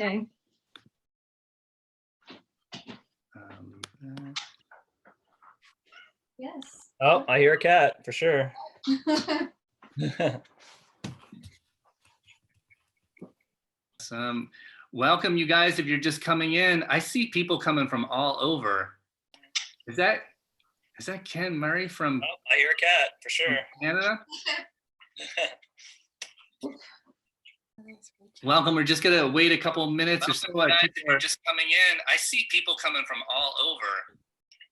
Okay. Yes. Oh, I hear a cat for sure. Welcome, you guys. If you're just coming in, I see people coming from all over. Is that Ken Murray from? Oh, I hear a cat for sure. Canada. Welcome. We're just gonna wait a couple minutes or so. If you're just coming in, I see people coming from all over.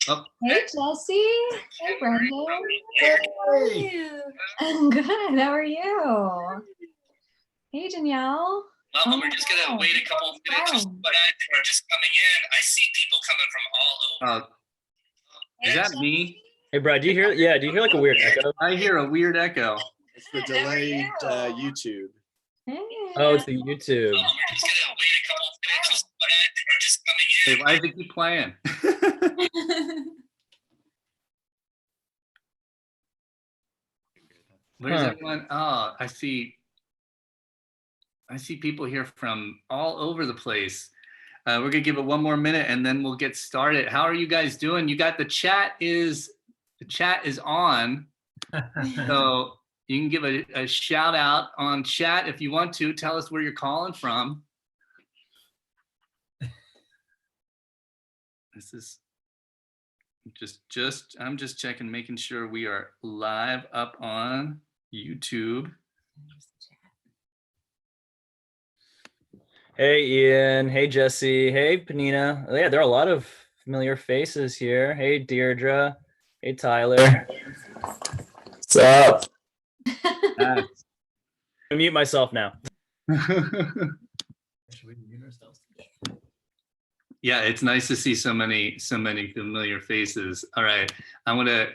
Oh. Hey, Jesse. Hey, Brendan. Hey. I'm good. How are you? Hey, Danielle. Welcome. We're just gonna wait a couple minutes. If you're just coming in, I see people coming from all over. Is that me? Hey, Brad, do you hear? Yeah, do you hear like a weird echo? I hear a weird echo. It's the delayed YouTube. Hey. Oh, it's the YouTube. We're just gonna wait a couple minutes. We're just coming in. Hey, why does it keep playing? Where's everyone? Oh, I see people here from all over the place. We're gonna give it one more minute and then we'll get started. How are you guys doing? You got the chat is on. So you can give a shout out on chat if you want to. Tell us where you're calling from. This is I'm just checking, making sure we are live up on YouTube. Hey, Ian. Hey, Jesse. Hey, Panina. Oh, yeah, there are a lot of familiar faces here. Hey, Deirdre. Hey, Tyler. What's up? I'm mute myself now. Yeah, it's nice to see so many familiar faces. All right, I'm gonna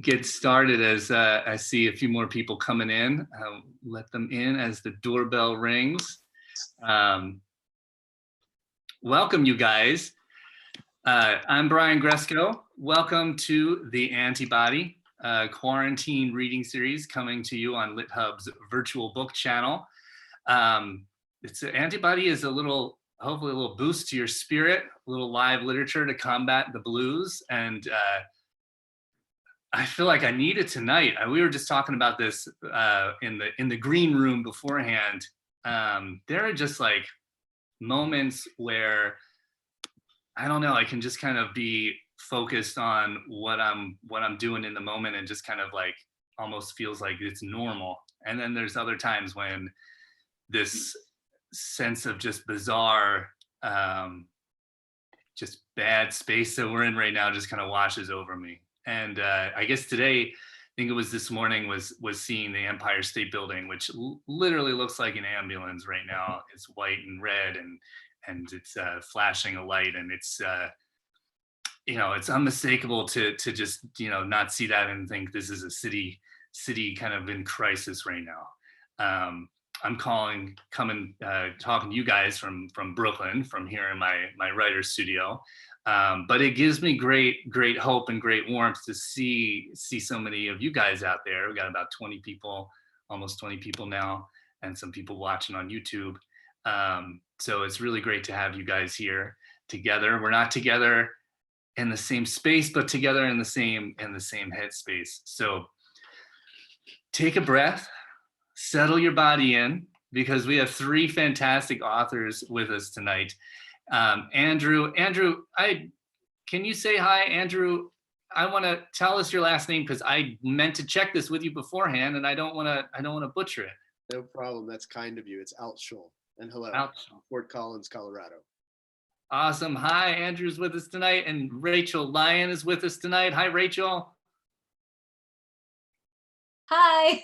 get started as I see a few more people coming in. I'll let them in as the doorbell rings. Welcome, you guys. I'm Brian Gresco. Welcome to the Antibody quarantine reading series coming to you on LitHub's virtual book channel. Antibody is hopefully a little boost to your spirit, a little live literature to combat the blues. And I feel like I need it tonight. We were just talking about this in the green room beforehand. There are just like moments where I don't know, I can just kind of be focused on what I'm doing in the moment and just kind of like almost feels like it's normal. And then there's other times when this sense of just bizarre, just bad space that we're in right now just kind of washes over me. And I guess today, I think it was this morning, was seeing the Empire State Building, which literally looks like an ambulance right now. It's white and red, and it's flashing a light, and it's it's unmistakable to just not see that and think this is a city kind of in crisis right now. I'm talking to you guys from Brooklyn, from here in my writer's studio. But it gives me great hope and great warmth to see so many of you guys out there. We got about 20 people, almost 20 people now, and some people watching on YouTube. So it's really great to have you guys here together. We're not together in the same space, but together in the same headspace. So take a breath, settle your body in, because we have three fantastic authors with us tonight. Andrew, can you say hi? Andrew, I want to tell us your last name because I meant to check this with you beforehand, and I don't want to butcher it. No problem. That's kind of you. It's Altschul. And hello, Altschul. Fort Collins, Colorado. Awesome. Hi, Andrew's with us tonight, and Rachel Lyon is with us tonight. Hi, Rachel. Hi.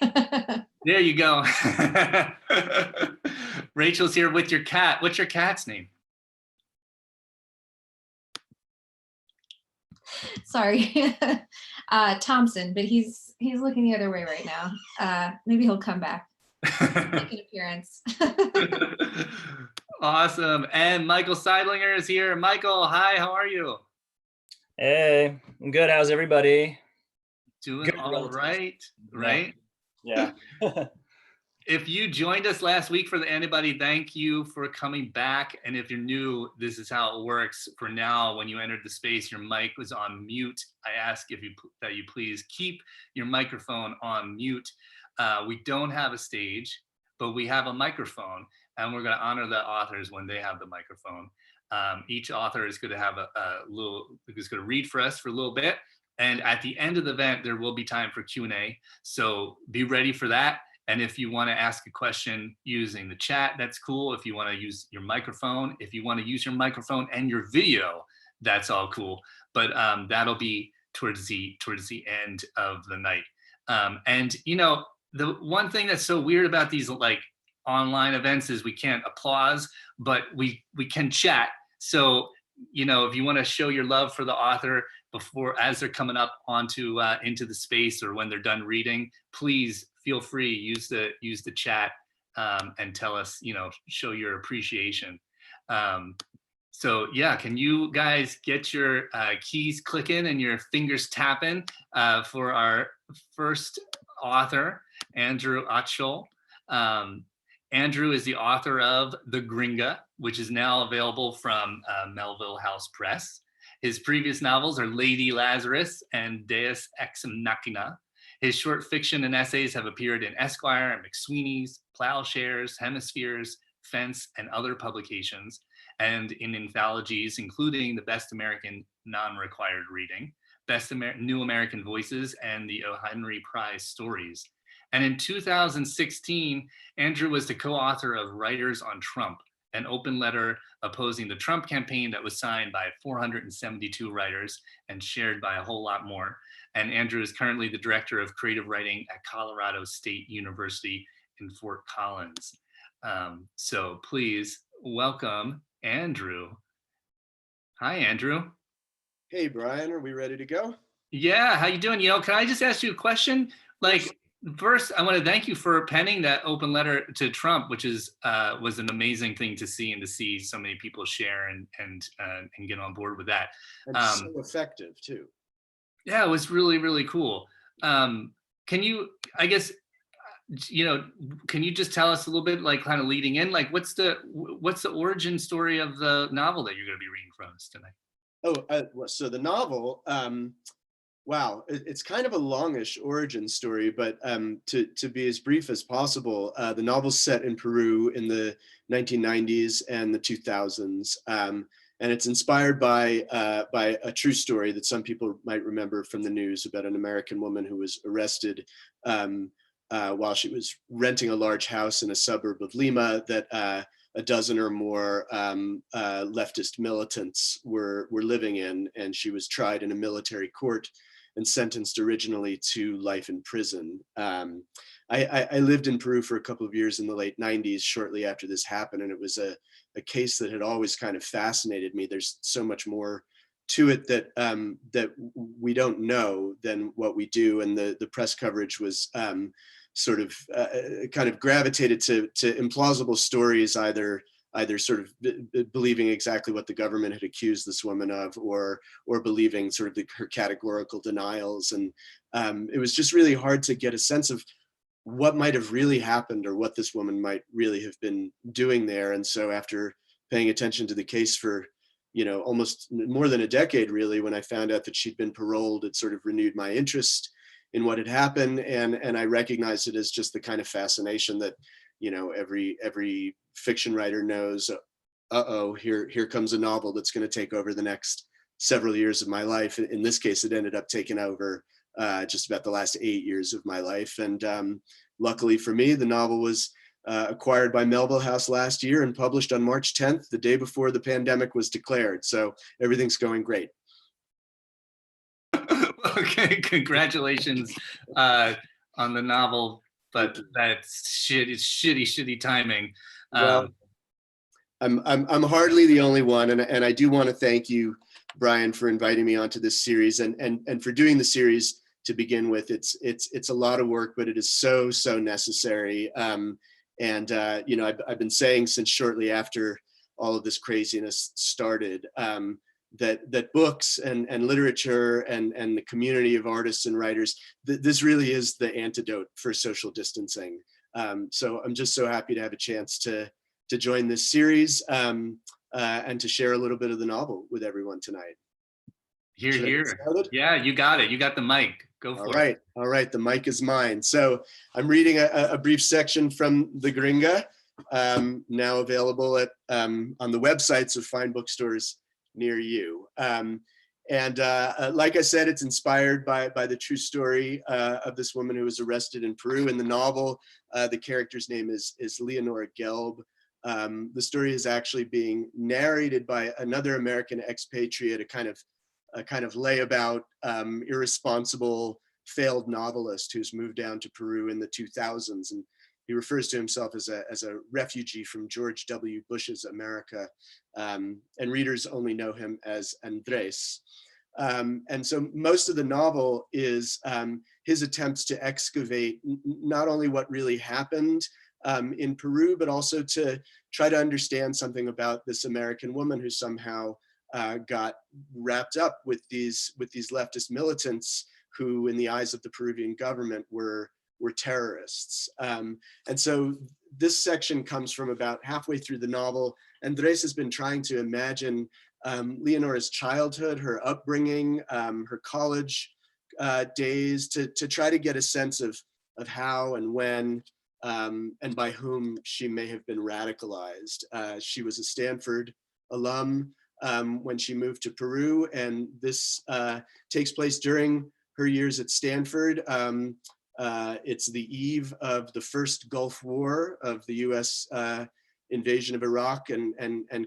There you go. Rachel's here with your cat. What's your cat's name? Sorry. Thompson, but he's looking the other way right now. Maybe he'll come back. Make an appearance. Awesome. And Michael Seidlinger is here. Michael, hi, how are you? Hey, I'm good. How's everybody? Doing Good. all right, right? Yeah. if you joined us last week for the Antibody, thank you for coming back. And if you're new, this is how it works. For now, when you entered the space, your mic was on mute. I ask that you please keep your microphone on mute. We don't have a stage, but we have a microphone, and we're going to honor the authors when they have the microphone. Each author is going to have is going to read for us for a little bit. And at the end of the event, there will be time for Q&A. So be ready for that. And if you want to ask a question using the chat, that's cool. If you want to use your microphone, if you want to use your microphone and your video, that's all cool. But that'll be towards the end of the night. And you know, the one thing that's so weird about these like online events is we can't applause, but we can chat. So you know, if you want to show your love for the author as they're coming up onto into the space, or when they're done reading, please feel free, use the chat and tell us, you know, show your appreciation. So yeah, can you guys get your keys clicking and your fingers tapping for our first author, Andrew Altschul. Andrew is the author of The GRINGA, which is now available from Melville House Press. His previous novels are Lady Lazarus and Deus Ex Machina. His short fiction and essays have appeared in Esquire and McSweeney's, Plowshares, Hemispheres, Fence, and other publications, and in anthologies including the Best American Non-Required Reading, Best New American Voices, and the O. Henry Prize Stories. And in 2016, Andrew was the co-author of Writers on Trump, an open letter opposing the Trump campaign that was signed by 472 writers and shared by a whole lot more. And Andrew is currently the director of creative writing at Colorado State University in Fort Collins. So please welcome Andrew. Hi, Andrew. Hey, Brian, are we ready to go? Yeah, how you doing? You know, can I just ask you a question? Like, first, I want to thank you for penning that open letter to Trump, which is was an amazing thing to see, and to see so many people share and get on board with that. And so effective too. Yeah, it was really, really cool. Can you, I guess, you know, can you just tell us a little bit, like, kind of leading in, like, what's the origin story of the novel that you're going to be reading from us tonight? Oh, so the novel, wow, it's kind of a longish origin story, but to be as brief as possible, the novel's set in Peru in the 1990s and the 2000s. And it's inspired by a true story that some people might remember from the news about an American woman who was arrested while she was renting a large house in a suburb of Lima that a dozen or more leftist militants were living in, and she was tried in a military court and sentenced originally to life in prison. I lived in Peru for a couple of years in the late 90s, shortly after this happened, and it was a case that had always kind of fascinated me. There's so much more to it that that we don't know than what we do, and the press coverage was sort of kind of gravitated to implausible stories, either sort of believing exactly what the government had accused this woman of, or believing sort of her categorical denials. And it was just really hard to get a sense of what might have really happened, or what this woman might really have been doing there. And so after paying attention to the case for, you know, almost more than a decade, really, when I found out that she'd been paroled, it sort of renewed my interest in what had happened. And I recognized it as just the kind of fascination that, you know, every fiction writer knows, here comes a novel that's going to take over the next several years of my life. In this case, it ended up taking over just about the last 8 years of my life. And luckily for me, the novel was acquired by Melville House last year and published on March 10th, the day before the pandemic was declared. So everything's going great. Okay, congratulations on the novel, but that's shitty timing. Well, I'm hardly the only one, and I do want to thank you, Brian, for inviting me onto this series and for doing the series to begin with. It's a lot of work, but it is so necessary. You know, I've been saying since shortly after all of this craziness started, that books and literature and the community of artists and writers, this really is the antidote for social distancing. So I'm just so happy to have a chance to join this series and to share a little bit of the novel with everyone tonight. Here, Should I get here. started? Yeah, you got it. You got the mic. Go for it. All right, the mic is mine. So I'm reading a brief section from the GRINGA, now available at on the websites of fine bookstores near you. Like I said, it's inspired by the true story of this woman who was arrested in Peru. In the novel, the character's name is Leonora Gelb. The story is actually being narrated by another American expatriate, a kind of layabout, irresponsible, failed novelist who's moved down to Peru in the 2000s. And he refers to himself as a refugee from George W. Bush's America. And readers only know him as Andres. And so most of the novel is his attempts to excavate not only what really happened in Peru, but also to try to understand something about this American woman who somehow got wrapped up with these leftist militants who, in the eyes of the Peruvian government, were terrorists. And so this section comes from about halfway through the novel. Andres has been trying to imagine Leonora's childhood, her upbringing, her college days, to try to get a sense of how and when and by whom she may have been radicalized. She was a Stanford alum when she moved to Peru, and this takes place during her years at Stanford. It's the eve of the first Gulf War, of the US invasion of Iraq and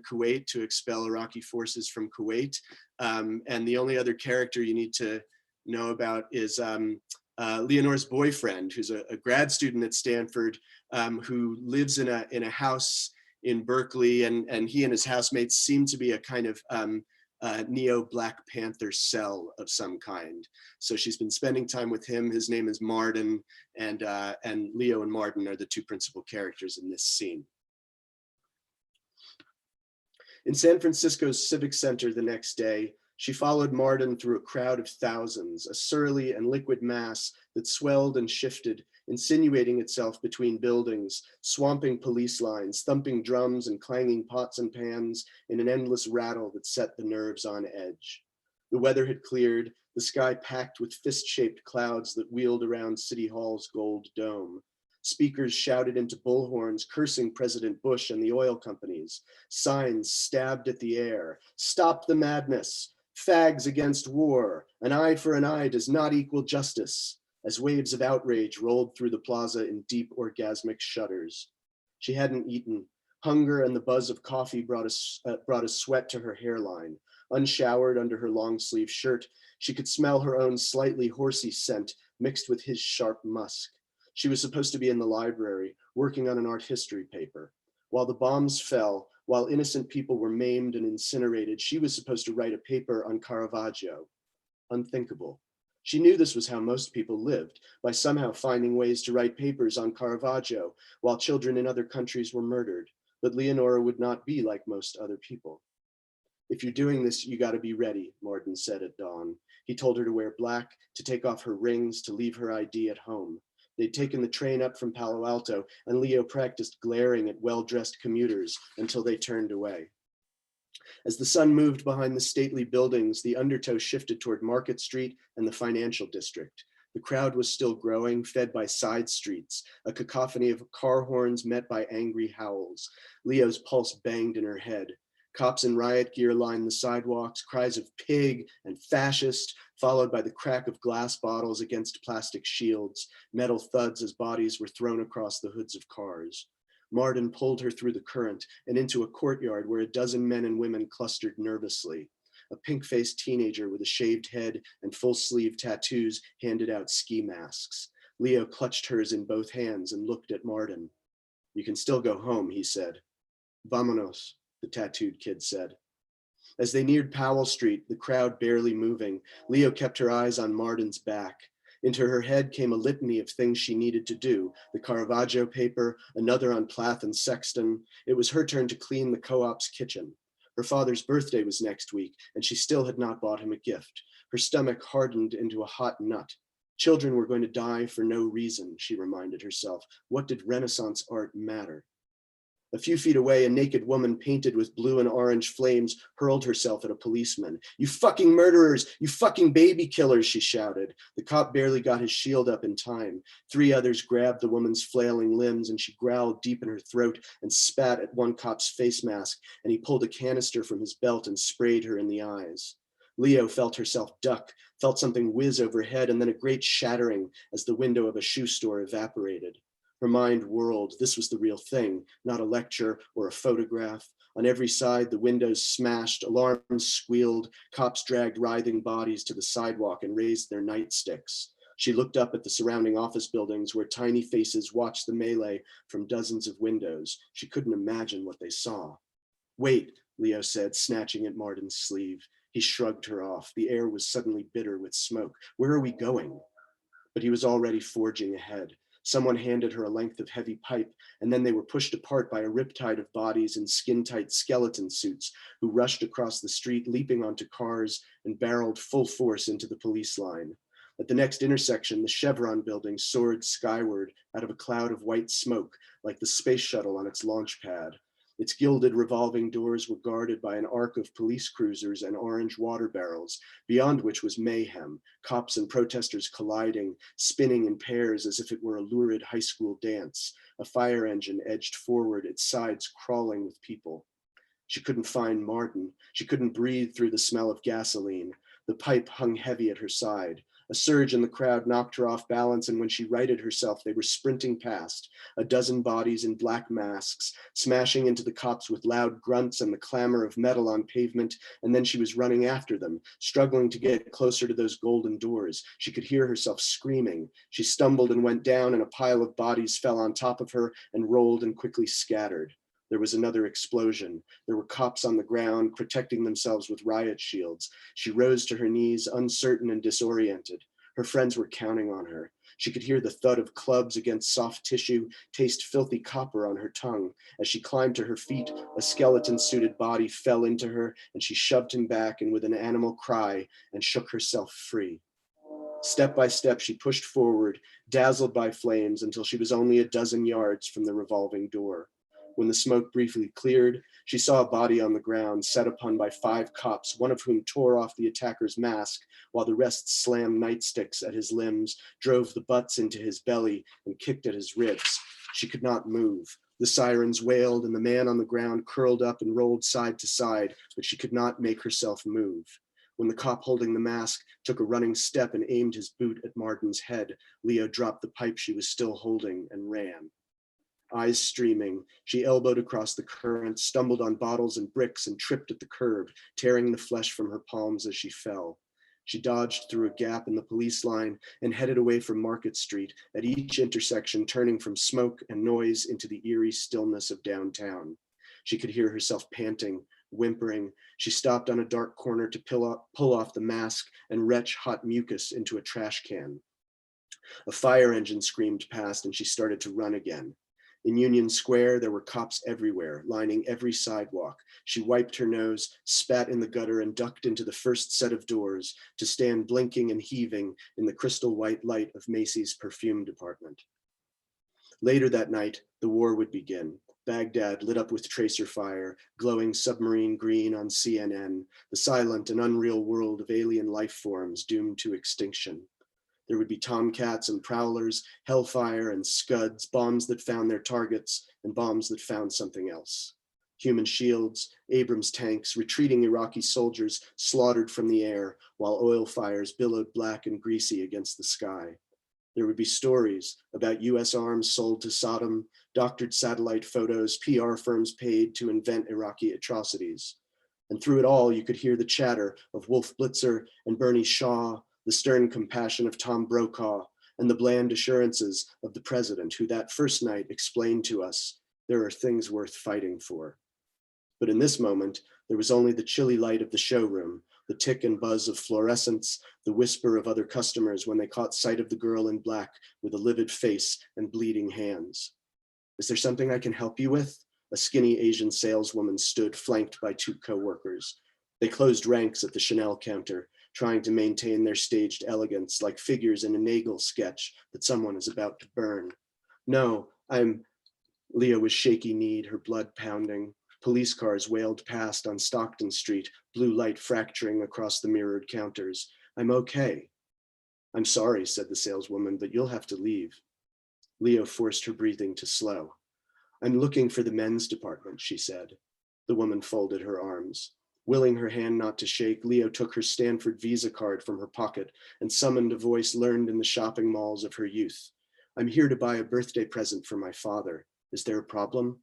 Kuwait to expel Iraqi forces from Kuwait. And the only other character you need to know about is Leonora's boyfriend, who's a grad student at Stanford, who lives in a house in Berkeley, and he and his housemates seem to be a kind of neo-Black Panther cell of some kind. So she's been spending time with him. His name is Martin, and Leo and Martin are the two principal characters in this scene. In San Francisco's Civic Center the next day, she followed Martin through a crowd of thousands, a surly and liquid mass that swelled and shifted, insinuating itself between buildings, swamping police lines, thumping drums and clanging pots and pans in an endless rattle that set the nerves on edge. The weather had cleared, the sky packed with fist-shaped clouds that wheeled around City Hall's gold dome. Speakers shouted into bullhorns, cursing President Bush and the oil companies. Signs stabbed at the air. Stop the madness. Fags against war. An eye for an eye does not equal justice. As waves of outrage rolled through the plaza in deep orgasmic shudders. She hadn't eaten. Hunger and the buzz of coffee brought a sweat to her hairline. Unshowered under her long sleeve shirt, she could smell her own slightly horsey scent mixed with his sharp musk. She was supposed to be in the library, working on an art history paper. While the bombs fell, while innocent people were maimed and incinerated, she was supposed to write a paper on Caravaggio. Unthinkable. She knew this was how most people lived, by somehow finding ways to write papers on Caravaggio while children in other countries were murdered. But Leonora would not be like most other people. If you're doing this, you gotta be ready, Martin said at dawn. He told her to wear black, to take off her rings, to leave her ID at home. They'd taken the train up from Palo Alto, and Leo practiced glaring at well-dressed commuters until they turned away. As the sun moved behind the stately buildings, the undertow shifted toward Market Street and the financial district. The crowd was still growing, fed by side streets, a cacophony of car horns met by angry howls. Leo's pulse banged in her head. Cops in riot gear lined the sidewalks, cries of pig and fascist, followed by the crack of glass bottles against plastic shields, metal thuds as bodies were thrown across the hoods of cars. Martin pulled her through the current and into a courtyard where a dozen men and women clustered nervously. A pink-faced teenager with a shaved head and full-sleeve tattoos handed out ski masks. Leo clutched hers in both hands and looked at Martin. "You can still go home," he said. "Vámonos," the tattooed kid said. As they neared Powell Street, the crowd barely moving, Leo kept her eyes on Martin's back. Into her head came a litany of things she needed to do, the Caravaggio paper, another on Plath and Sexton. It was her turn to clean the co-op's kitchen. Her father's birthday was next week, and she still had not bought him a gift. Her stomach hardened into a hot nut. Children were going to die for no reason, she reminded herself. What did Renaissance art matter? A few feet away, a naked woman painted with blue and orange flames hurled herself at a policeman. "You fucking murderers, you fucking baby killers," she shouted. The cop barely got his shield up in time. 3 others grabbed the woman's flailing limbs, and she growled deep in her throat and spat at one cop's face mask, and he pulled a canister from his belt and sprayed her in the eyes. Leo felt herself duck, felt something whiz overhead, and then a great shattering as the window of a shoe store evaporated. Her mind whirled. This was the real thing, not a lecture or a photograph. On every side, the windows smashed, alarms squealed, cops dragged writhing bodies to the sidewalk and raised their nightsticks. She looked up at the surrounding office buildings where tiny faces watched the melee from dozens of windows. She couldn't imagine what they saw. "Wait," Leo said, snatching at Martin's sleeve. He shrugged her off. The air was suddenly bitter with smoke. "Where are we going?" But he was already forging ahead. Someone handed her a length of heavy pipe, and then they were pushed apart by a riptide of bodies in skin-tight skeleton suits who rushed across the street, leaping onto cars and barreled full force into the police line. At the next intersection, the Chevron building soared skyward out of a cloud of white smoke, like the space shuttle on its launch pad. Its gilded revolving doors were guarded by an arc of police cruisers and orange water barrels, beyond which was mayhem, cops and protesters colliding, spinning in pairs as if it were a lurid high school dance. A fire engine edged forward, its sides crawling with people. She couldn't find Martin. She couldn't breathe through the smell of gasoline. The pipe hung heavy at her side. A surge in the crowd knocked her off balance, and when she righted herself, they were sprinting past, a dozen bodies in black masks, smashing into the cops with loud grunts and the clamor of metal on pavement, and then she was running after them, struggling to get closer to those golden doors. She could hear herself screaming. She stumbled and went down, and a pile of bodies fell on top of her and rolled and quickly scattered. There was another explosion. There were cops on the ground, protecting themselves with riot shields. She rose to her knees, uncertain and disoriented. Her friends were counting on her. She could hear the thud of clubs against soft tissue, taste filthy copper on her tongue. As she climbed to her feet, a skeleton-suited body fell into her, and she shoved him back, and with an animal cry, and shook herself free. Step by step, she pushed forward, dazzled by flames, until she was only a dozen yards from the revolving door. When the smoke briefly cleared, she saw a body on the ground, set upon by 5 cops, one of whom tore off the attacker's mask, while the rest slammed nightsticks at his limbs, drove the butts into his belly, and kicked at his ribs. She could not move. The sirens wailed, and the man on the ground curled up and rolled side to side, but she could not make herself move. When the cop holding the mask took a running step and aimed his boot at Martin's head, Leo dropped the pipe she was still holding and ran. Eyes streaming, she elbowed across the current, stumbled on bottles and bricks, and tripped at the curb, tearing the flesh from her palms as she fell. She dodged through a gap in the police line and headed away from Market Street, at each intersection turning from smoke and noise into the eerie stillness of downtown. She could hear herself panting, whimpering. She stopped on a dark corner to pull off the mask and retch hot mucus into a trash can. A fire engine screamed past, and she started to run again. In Union Square, there were cops everywhere, lining every sidewalk. She wiped her nose, spat in the gutter, and ducked into the first set of doors to stand blinking and heaving in the crystal white light of Macy's perfume department. Later that night, the war would begin. Baghdad lit up with tracer fire, glowing submarine green on CNN, the silent and unreal world of alien life forms doomed to extinction. There would be tomcats and prowlers, hellfire and scuds, bombs that found their targets and bombs that found something else. Human shields, Abrams tanks, retreating Iraqi soldiers slaughtered from the air, while oil fires billowed black and greasy against the sky. There would be stories about US arms sold to Saddam, doctored satellite photos, PR firms paid to invent Iraqi atrocities. And through it all, you could hear the chatter of Wolf Blitzer and Bernie Shaw, the stern compassion of Tom Brokaw, and the bland assurances of the president, who that first night explained to us, there are things worth fighting for. But in this moment, there was only the chilly light of the showroom, the tick and buzz of fluorescents, the whisper of other customers when they caught sight of the girl in black with a livid face and bleeding hands. "Is there something I can help you with?" A skinny Asian saleswoman stood, flanked by 2 coworkers. They closed ranks at the Chanel counter. trying to maintain their staged elegance like figures in a Nagel sketch that someone is about to burn. No, Leah was shaky-kneed, her blood pounding. Police cars wailed past on Stockton Street, blue light fracturing across the mirrored counters. I'm okay. I'm sorry, said the saleswoman, but you'll have to leave. Leo forced her breathing to slow. I'm looking for the men's department, she said. The woman folded her arms. Willing her hand not to shake, Leo took her Stanford Visa card from her pocket and summoned a voice learned in the shopping malls of her youth. I'm here to buy a birthday present for my father. Is there a problem?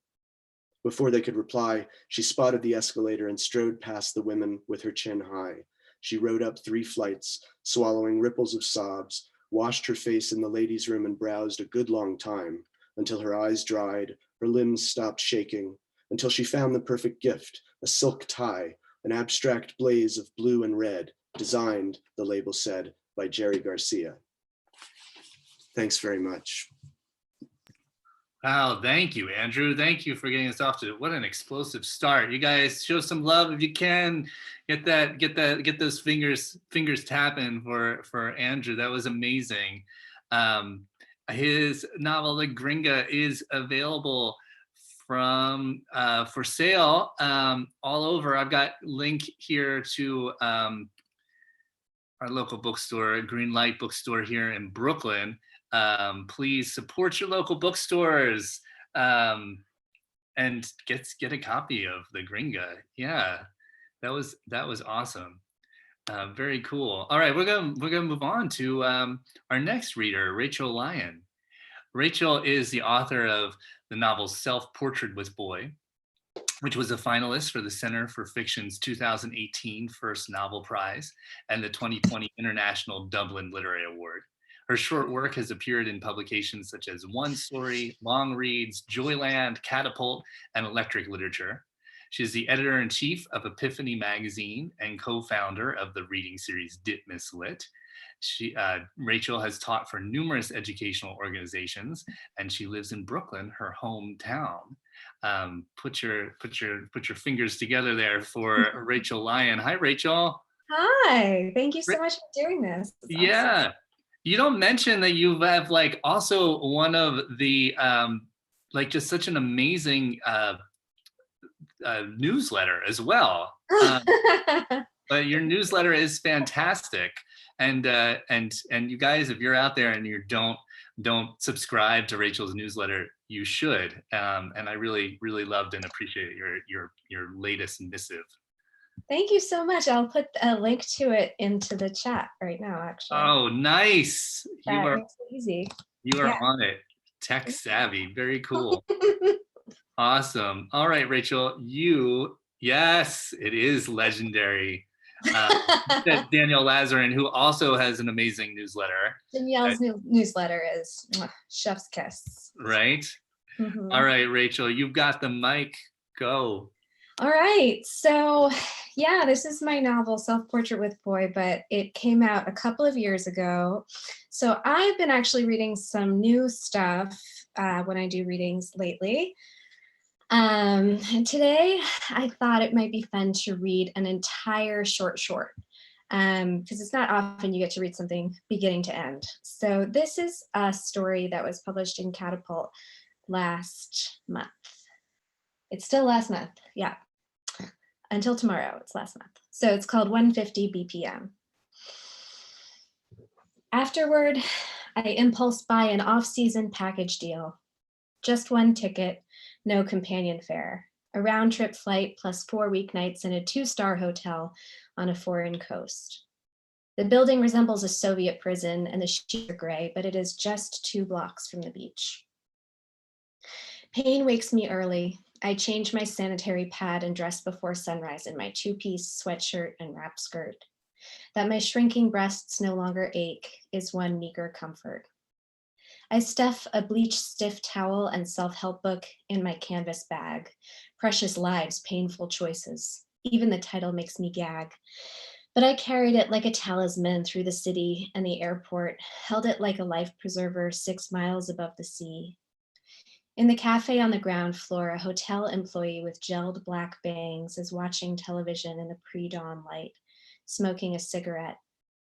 Before they could reply, she spotted the escalator and strode past the women with her chin high. She rode up 3 flights, swallowing ripples of sobs, washed her face in the ladies' room and browsed a good long time until her eyes dried, her limbs stopped shaking, until she found the perfect gift, a silk tie, an abstract blaze of blue and red, designed, the label said, by Jerry Garcia. Thanks very much. Wow, thank you, Andrew. Thank you for getting us off to what an explosive start. You guys show some love if you can. Get those fingers tapping for Andrew. That was amazing. His novel, The Gringa, is available from for sale all over. I've got link here to our local bookstore, Green Light Bookstore here in Brooklyn. Please support your local bookstores and get a copy of The Gringa. Yeah, that was awesome. Very cool. All right, we're gonna move on to our next reader, Rachel Lyon. Rachel is the author of the novel Self-Portrait with Boy, which was a finalist for the Center for Fiction's 2018 First Novel Prize and the 2020 International Dublin Literary Award. Her short work has appeared in publications such as One Story, Long Reads, Joyland, Catapult, and Electric Literature. She is the editor-in-chief of Epiphany magazine and co-founder of the reading series Ditmas Lit. Rachel has taught for numerous educational organizations, and she lives in Brooklyn, her hometown. Put your fingers together there for Rachel Lyon. Hi, Rachel. Hi, thank you so much for doing this. It's yeah. awesome. You don't mention that you have like also one of the like just such an amazing newsletter as well. But your newsletter is fantastic, and you guys, if you're out there and you don't subscribe to Rachel's newsletter, you should. And I really loved and appreciate your latest missive. Thank you so much. I'll put a link to it into the chat right now, actually. Oh, nice. That makes it easy. You are Yeah. on it. Tech savvy. Very cool. Awesome. All right, Rachel, yes, it is legendary. Danielle Lazarin, who also has an amazing newsletter. Danielle's newsletter is chef's kiss. Right? Mm-hmm. All right, Rachel, you've got the mic. Go. All right. So yeah, this is my novel, Self-Portrait with Boy, but it came out a couple of years ago. So I've been actually reading some new stuff when I do readings lately. And today I thought it might be fun to read an entire short, because it's not often you get to read something beginning to end. So this is a story that was published in Catapult last month. It's still last month, yeah. Until tomorrow, it's last month. So it's called 150 BPM. Afterward, I impulse buy an off-season package deal. Just one ticket, no companion fare. A round-trip flight plus 4 weeknights in a 2-star hotel on a foreign coast. The building resembles a Soviet prison and the sheets are gray, but it is just 2 blocks from the beach. Pain wakes me early. I change my sanitary pad and dress before sunrise in my 2-piece sweatshirt and wrap skirt. That my shrinking breasts no longer ache is one meager comfort. I stuff a bleached stiff towel and self-help book in my canvas bag. Precious lives, painful choices. Even the title makes me gag. But I carried it like a talisman through the city and the airport, held it like a life preserver 6 miles above the sea. In the cafe on the ground floor, a hotel employee with gelled black bangs is watching television in the pre-dawn light, smoking a cigarette,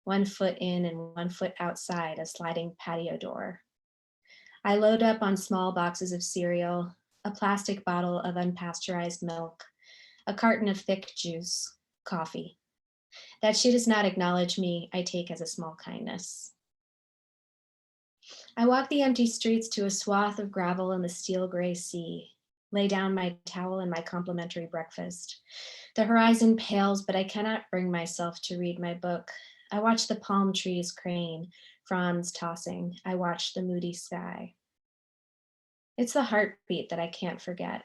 1 foot in and 1 foot outside a sliding patio door. I load up on small boxes of cereal, a plastic bottle of unpasteurized milk, a carton of thick juice, coffee. That she does not acknowledge me, I take as a small kindness. I walk the empty streets to a swath of gravel in the steel gray sea, lay down my towel and my complimentary breakfast. The horizon pales, but I cannot bring myself to read my book. I watch the palm trees crane, fronds tossing. I watch the moody sky. It's the heartbeat that I can't forget.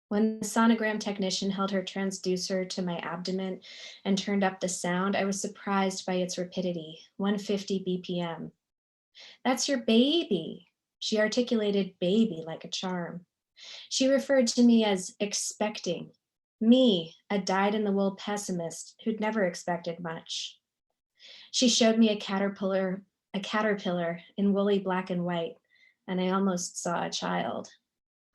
When the sonogram technician held her transducer to my abdomen and turned up the sound, I was surprised by its rapidity, 150 BPM. That's your baby. She articulated baby like a charm. She referred to me as expecting, me, a dyed-in-the-wool pessimist who'd never expected much. She showed me a caterpillar in woolly black and white, and I almost saw a child.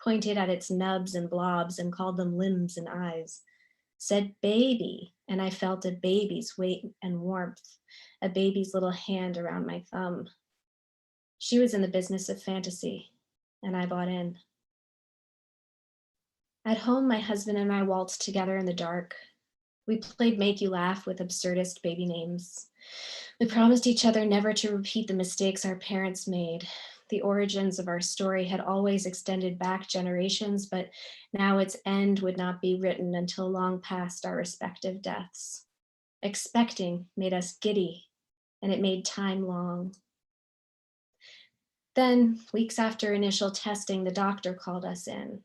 Pointed at its nubs and blobs and called them limbs and eyes. Said baby, and I felt a baby's weight and warmth, a baby's little hand around my thumb. She was in the business of fantasy, and I bought in. At home, my husband and I waltzed together in the dark. We played make you laugh with absurdist baby names. We promised each other never to repeat the mistakes our parents made. The origins of our story had always extended back generations, but now its end would not be written until long past our respective deaths. Expecting made us giddy, and it made time long. Then, weeks after initial testing, the doctor called us in.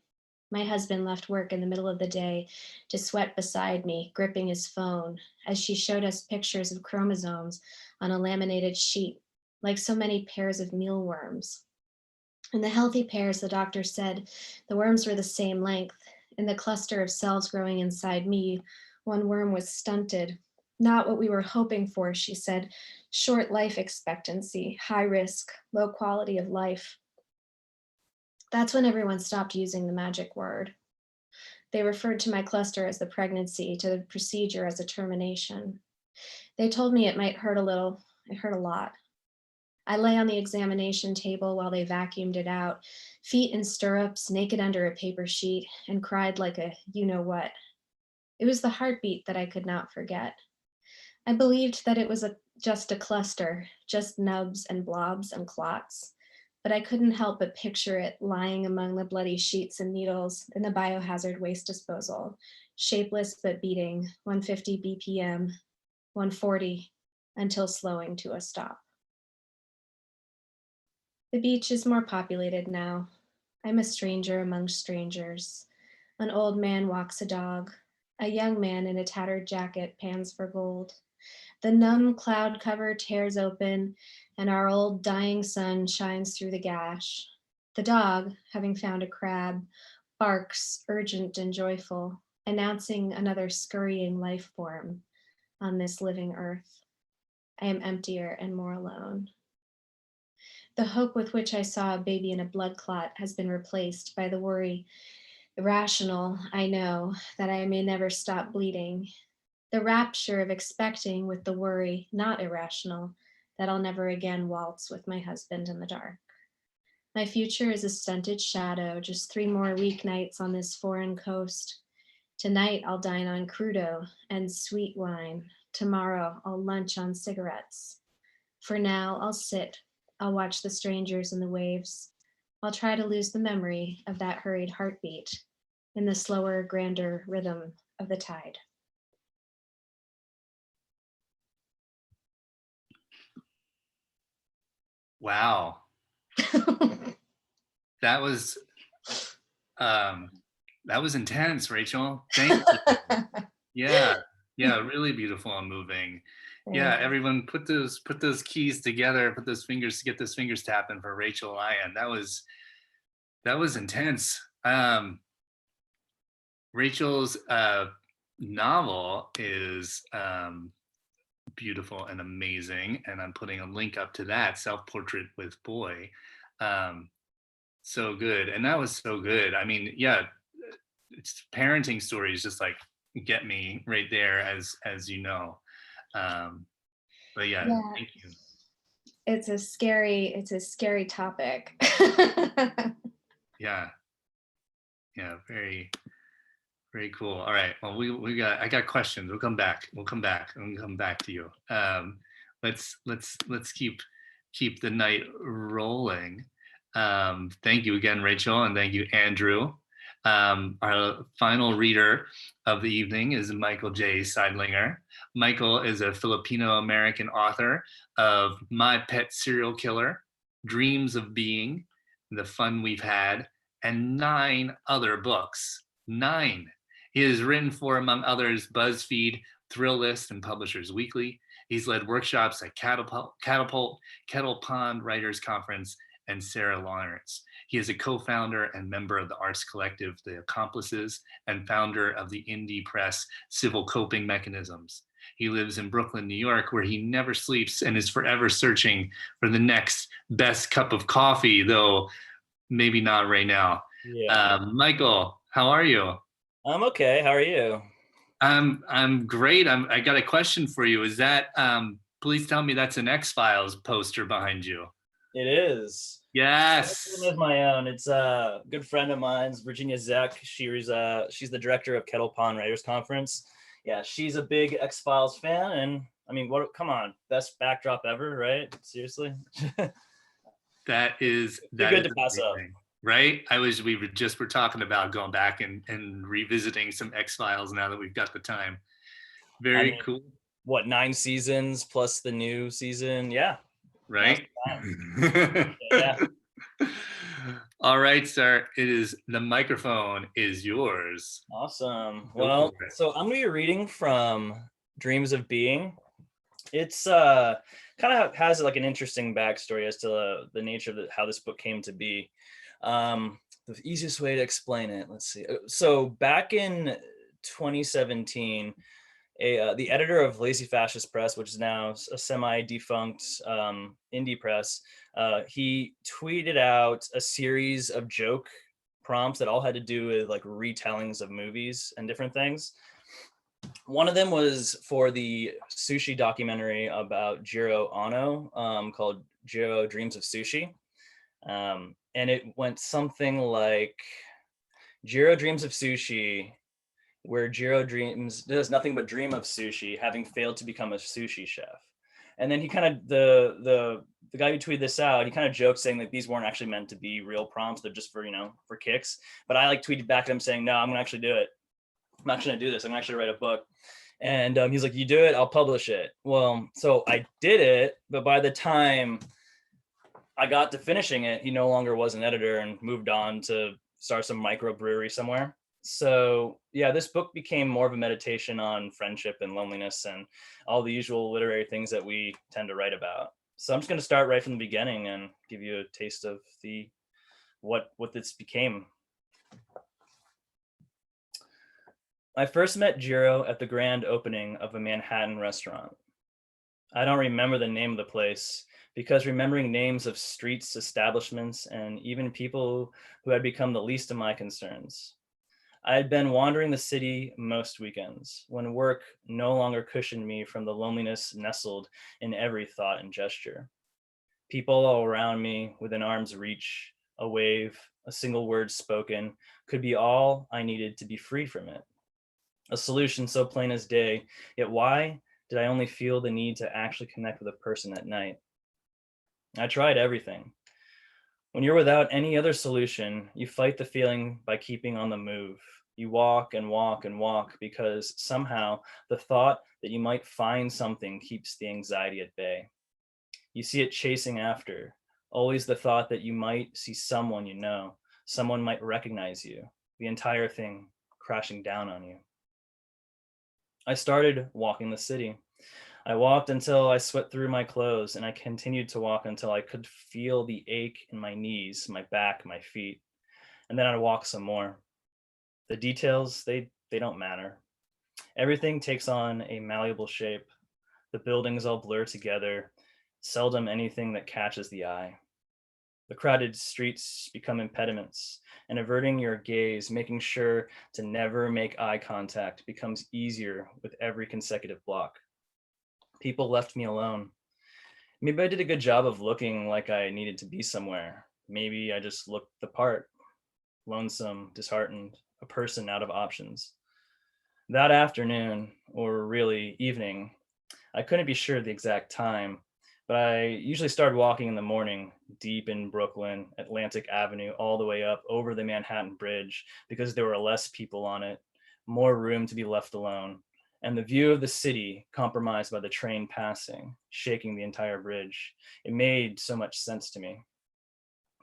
My husband left work in the middle of the day to sweat beside me, gripping his phone, as she showed us pictures of chromosomes on a laminated sheet, like so many pairs of mealworms. In the healthy pairs, the doctor said the worms were the same length. In the cluster of cells growing inside me, one worm was stunted. Not what we were hoping for, she said. Short life expectancy, high risk, low quality of life. That's when everyone stopped using the magic word. They referred to my cluster as the pregnancy, to the procedure as a termination. They told me it might hurt a little. It hurt a lot. I lay on the examination table while they vacuumed it out, feet in stirrups, naked under a paper sheet, and cried like a you-know-what. It was the heartbeat that I could not forget. I believed that it was just a cluster, just nubs and blobs and clots, but I couldn't help but picture it lying among the bloody sheets and needles in the biohazard waste disposal, shapeless but beating, 150 BPM, 140, until slowing to a stop. The beach is more populated now. I'm a stranger among strangers. An old man walks a dog. A young man in a tattered jacket pans for gold. The numb cloud cover tears open, and our old dying sun shines through the gash. The dog, having found a crab, barks urgent and joyful, announcing another scurrying life form on this living earth. I am emptier and more alone. The hope with which I saw a baby in a blood clot has been replaced by the worry, irrational, I know, that I may never stop bleeding. The rapture of expecting with the worry, not irrational, that I'll never again waltz with my husband in the dark. My future is a stunted shadow, just 3 more weeknights on this foreign coast. Tonight I'll dine on crudo and sweet wine. Tomorrow I'll lunch on cigarettes. For now, I'll sit. I'll watch the strangers and the waves. I'll try to lose the memory of that hurried heartbeat in the slower, grander rhythm of the tide. Wow. That was intense, Rachel. Thank you. Yeah, really beautiful and moving. Yeah, everyone put those keys together, put those fingers tapping for Rachel Lyon. That was intense. Rachel's novel is beautiful and amazing, and I'm putting a link up to that, Self-Portrait with Boy. So good, and that was so good. I mean, yeah, it's parenting stories just like get me right there, as you know. But yeah, Yeah. thank you. It's a scary topic. Yeah, very, very cool. All right, well, I got questions. We'll come back. I'm gonna come back to you. Let's keep the night rolling. Thank you again, Rachel, and thank you, Andrew. Our final reader of the evening is Michael J. Seidlinger. Michael is a Filipino-American author of My Pet Serial Killer, Dreams of Being, The Fun We've Had, and 9 other books. 9. He has written for, among others, BuzzFeed, Thrill List, and Publishers Weekly. He's led workshops at Catapult, Kettle Pond Writers Conference, and Sarah Lawrence. He is a co-founder and member of the arts collective, The Accomplices, and founder of the indie press, Civil Coping Mechanisms. He lives in Brooklyn, New York, where he never sleeps and is forever searching for the next best cup of coffee, though maybe not right now. Yeah. Michael, how are you? I'm okay. How are you? I'm great. I got a question for you. Is that please tell me that's an X-Files poster behind you? It is. Yes. It is my own. It's a good friend of mine's, Virginia Zeck. She's the director of Kettle Pond Writers Conference. Yeah, she's a big X-Files fan, and I mean, what? Come on, best backdrop ever, right? Seriously. That is good to pass up. Right? We were talking about going back and revisiting some X-Files now that we've got the time. Very cool. What, 9 seasons plus the new season? Yeah. Right? Yeah. All right, sir. The microphone is yours. Awesome. Well, so I'm gonna be reading from Dreams of Being. It's kind of has like an interesting backstory as to the nature of how this book came to be. The easiest way to explain it, let's see. So back in 2017, the editor of Lazy Fascist Press, which is now a semi-defunct indie press, he tweeted out a series of joke prompts that all had to do with like retellings of movies and different things. One of them was for the sushi documentary about Jiro Ono called Jiro Dreams of Sushi. And it went something like, Jiro dreams of sushi, where Jiro does nothing but dream of sushi, having failed to become a sushi chef. And then he kind of, the guy who tweeted this out, he kind of joked saying that these weren't actually meant to be real prompts. They're just for, for kicks. But I like tweeted back at him saying, no, I'm going to actually do it. I'm actually going to do this. I'm going to actually write a book. And he's like, you do it, I'll publish it. Well, so I did it. But by the time I got to finishing it, he no longer was an editor and moved on to start some microbrewery somewhere. So yeah, this book became more of a meditation on friendship and loneliness and all the usual literary things that we tend to write about. So I'm just going to start right from the beginning and give you a taste of what this became. I first met Jiro at the grand opening of a Manhattan restaurant. I don't remember the name of the place, because remembering names of streets, establishments, and even people who had become the least of my concerns. I had been wandering the city most weekends, when work no longer cushioned me from the loneliness nestled in every thought and gesture. People all around me, within arm's reach, a wave, a single word spoken, could be all I needed to be free from it. A solution so plain as day, yet why did I only feel the need to actually connect with a person at night? I tried everything. When you're without any other solution, you fight the feeling by keeping on the move. You walk and walk and walk because somehow the thought that you might find something keeps the anxiety at bay. You see it chasing after, always the thought that you might see someone you know, someone might recognize you, the entire thing crashing down on you. I started walking the city. I walked until I sweat through my clothes, and I continued to walk until I could feel the ache in my knees, my back, my feet. And then I'd walk some more. The details, they don't matter. Everything takes on a malleable shape. The buildings all blur together, seldom anything that catches the eye. The crowded streets become impediments, and averting your gaze, making sure to never make eye contact, becomes easier with every consecutive block. People left me alone. Maybe I did a good job of looking like I needed to be somewhere. Maybe I just looked the part, lonesome, disheartened, a person out of options. That afternoon, or really evening, I couldn't be sure of the exact time, but I usually started walking in the morning, deep in Brooklyn, Atlantic Avenue, all the way up over the Manhattan Bridge, because there were less people on it, more room to be left alone, and the view of the city compromised by the train passing, shaking the entire bridge. It made so much sense to me.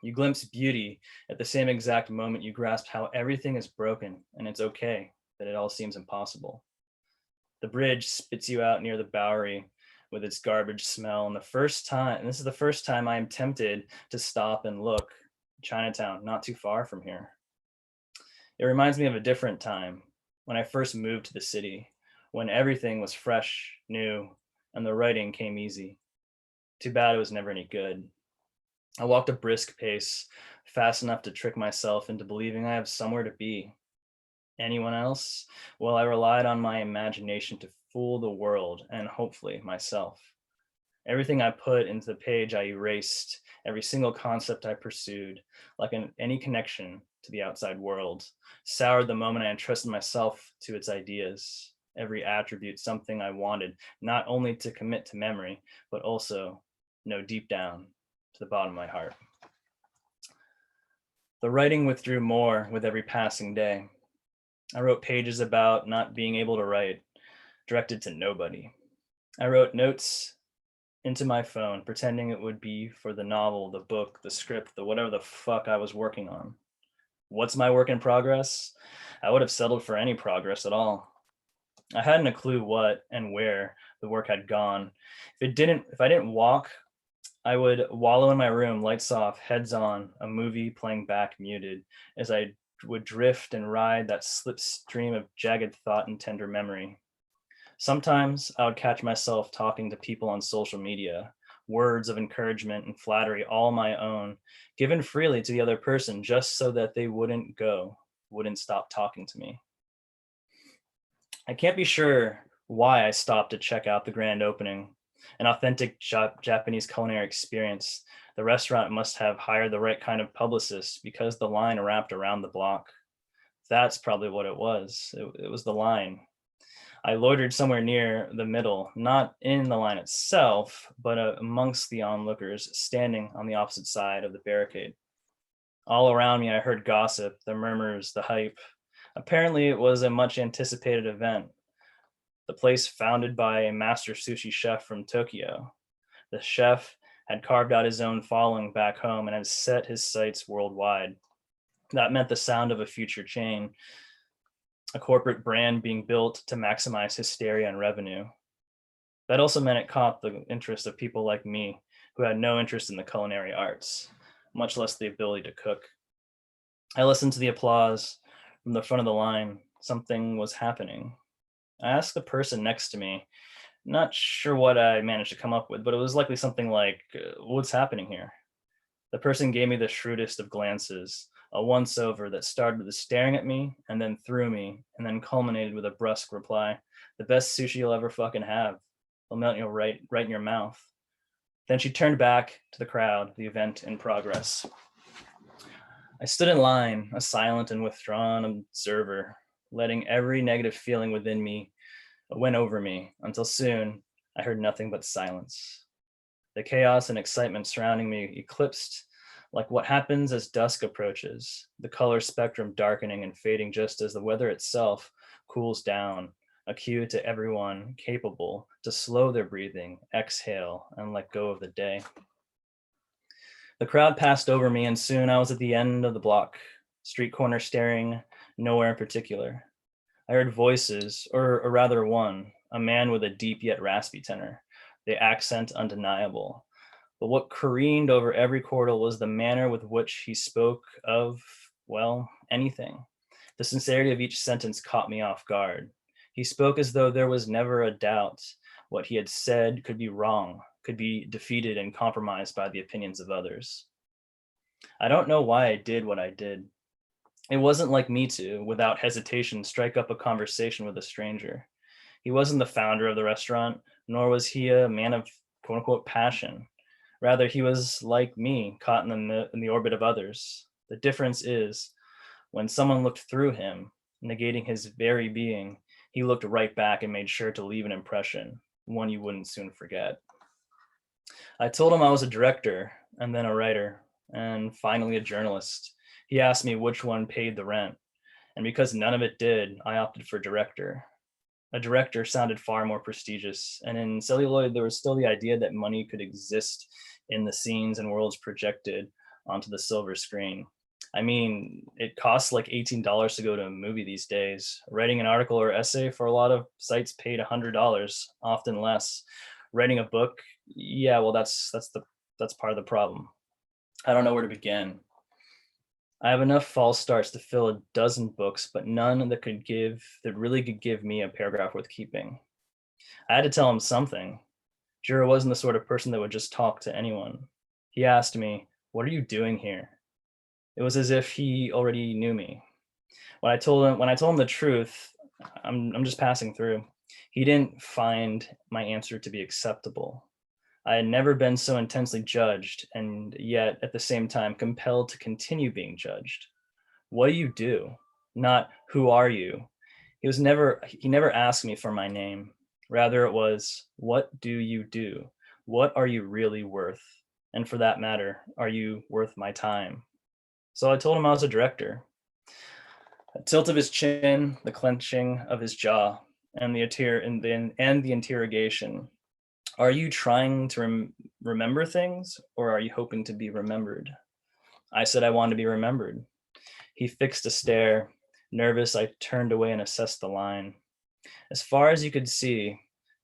You glimpse beauty at the same exact moment you grasp how everything is broken and it's okay, that it all seems impossible. The bridge spits you out near the Bowery with its garbage smell. And this is the first time I am tempted to stop and look. Chinatown, not too far from here. It reminds me of a different time, when I first moved to the city, when everything was fresh, new, and the writing came easy. Too bad it was never any good. I walked a brisk pace, fast enough to trick myself into believing I have somewhere to be. Anyone else? Well, I relied on my imagination to fool the world and hopefully myself. Everything I put into the page I erased, every single concept I pursued, like any connection to the outside world, soured the moment I entrusted myself to its ideas. Every attribute something I wanted, not only to commit to memory, but also know deep down to the bottom of my heart. The writing withdrew more with every passing day. I wrote pages about not being able to write, directed to nobody. I wrote notes into my phone, pretending it would be for the novel, the book, the script, the whatever the fuck I was working on. What's my work in progress? I would have settled for any progress at all. I hadn't a clue what and where the work had gone. If I didn't walk, I would wallow in my room, lights off, heads on, a movie playing back muted, as I would drift and ride that slipstream of jagged thought and tender memory. Sometimes I would catch myself talking to people on social media, words of encouragement and flattery, all my own, given freely to the other person just so that they wouldn't stop talking to me. I can't be sure why I stopped to check out the grand opening, an authentic Japanese culinary experience. The restaurant must have hired the right kind of publicist because the line wrapped around the block. That's probably what it was. It was the line. I loitered somewhere near the middle, not in the line itself, but amongst the onlookers standing on the opposite side of the barricade. All around me, I heard gossip, the murmurs, the hype. Apparently, it was a much anticipated event. The place founded by a master sushi chef from Tokyo. The chef had carved out his own following back home and had set his sights worldwide. That meant the sound of a future chain, a corporate brand being built to maximize hysteria and revenue. That also meant it caught the interest of people like me, who had no interest in the culinary arts, much less the ability to cook. I listened to the applause from the front of the line. Something was happening. I asked the person next to me, not sure what I managed to come up with, but it was likely something like, what's happening here? The person gave me the shrewdest of glances, a once-over that started with staring at me and then through me and then culminated with a brusque reply, the best sushi you'll ever fucking have. It'll melt you right in your mouth. Then she turned back to the crowd, the event in progress. I stood in line, a silent and withdrawn observer, letting every negative feeling within me went over me until soon I heard nothing but silence. The chaos and excitement surrounding me eclipsed like what happens as dusk approaches, the color spectrum darkening and fading just as the weather itself cools down, a cue to everyone capable to slow their breathing, exhale, and let go of the day. The crowd passed over me and soon I was at the end of the block, street corner staring nowhere in particular. I heard voices, or rather one, a man with a deep yet raspy tenor, the accent undeniable. But what careened over every chordal was the manner with which he spoke of, well, anything. The sincerity of each sentence caught me off guard. He spoke as though there was never a doubt what he had said could be wrong, could be defeated and compromised by the opinions of others. I don't know why I did what I did. It wasn't like me to, without hesitation, strike up a conversation with a stranger. He wasn't the founder of the restaurant, nor was he a man of quote unquote passion. Rather, he was like me, caught in the orbit of others. The difference is when someone looked through him, negating his very being, he looked right back and made sure to leave an impression, one you wouldn't soon forget. I told him I was a director, and then a writer, and finally a journalist. He asked me which one paid the rent, and because none of it did, I opted for director. A director sounded far more prestigious, and in celluloid, there was still the idea that money could exist in the scenes and worlds projected onto the silver screen. I mean, it costs like $18 to go to a movie these days. Writing an article or essay for a lot of sites paid $100, often less. Writing a book, yeah, well, that's part of the problem. I don't know where to begin. I have enough false starts to fill a dozen books, but none that really could give me a paragraph worth keeping. I had to tell him something. Jiro wasn't the sort of person that would just talk to anyone. He asked me, "What are you doing here?" It was as if he already knew me. When I told him the truth, I'm just passing through, he didn't find my answer to be acceptable. I had never been so intensely judged, and yet at the same time compelled to continue being judged. What do you do? Not who are you? He never asked me for my name. Rather it was, what do you do? What are you really worth? And for that matter, are you worth my time? So I told him I was a director. A tilt of his chin, the clenching of his jaw, and the interrogation. Are you trying to remember things, or are you hoping to be remembered? I said I wanted to be remembered. He fixed a stare. Nervous, I turned away and assessed the line. As far as you could see,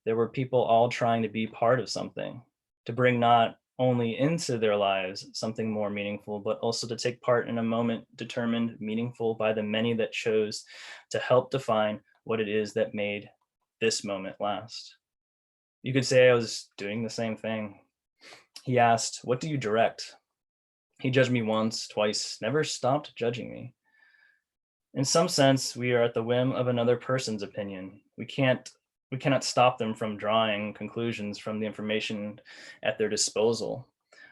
there were people all trying to be part of something, to bring not only into their lives something more meaningful, but also to take part in a moment determined meaningful by the many that chose to help define what it is that made this moment last. You could say I was doing the same thing. He asked, "What do you direct?" He judged me once, twice, never stopped judging me. In some sense, we are at the whim of another person's opinion. We cannot stop them from drawing conclusions from the information at their disposal.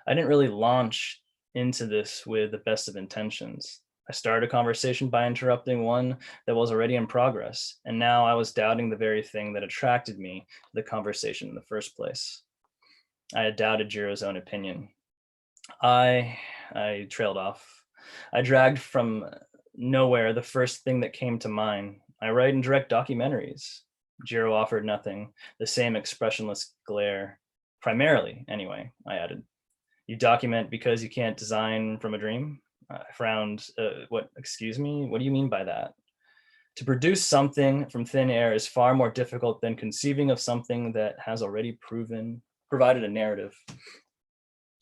I didn't really launch into this with the best of intentions. I started a conversation by interrupting one that was already in progress, and now I was doubting the very thing that attracted me to the conversation in the first place. I had doubted Jiro's own opinion. I trailed off. I dragged from nowhere the first thing that came to mind. I write and direct documentaries. Jiro offered nothing, the same expressionless glare. Primarily, anyway, I added. You document because you can't design from a dream? I frowned. What, excuse me? What do you mean by that? To produce something from thin air is far more difficult than conceiving of something that has already provided a narrative.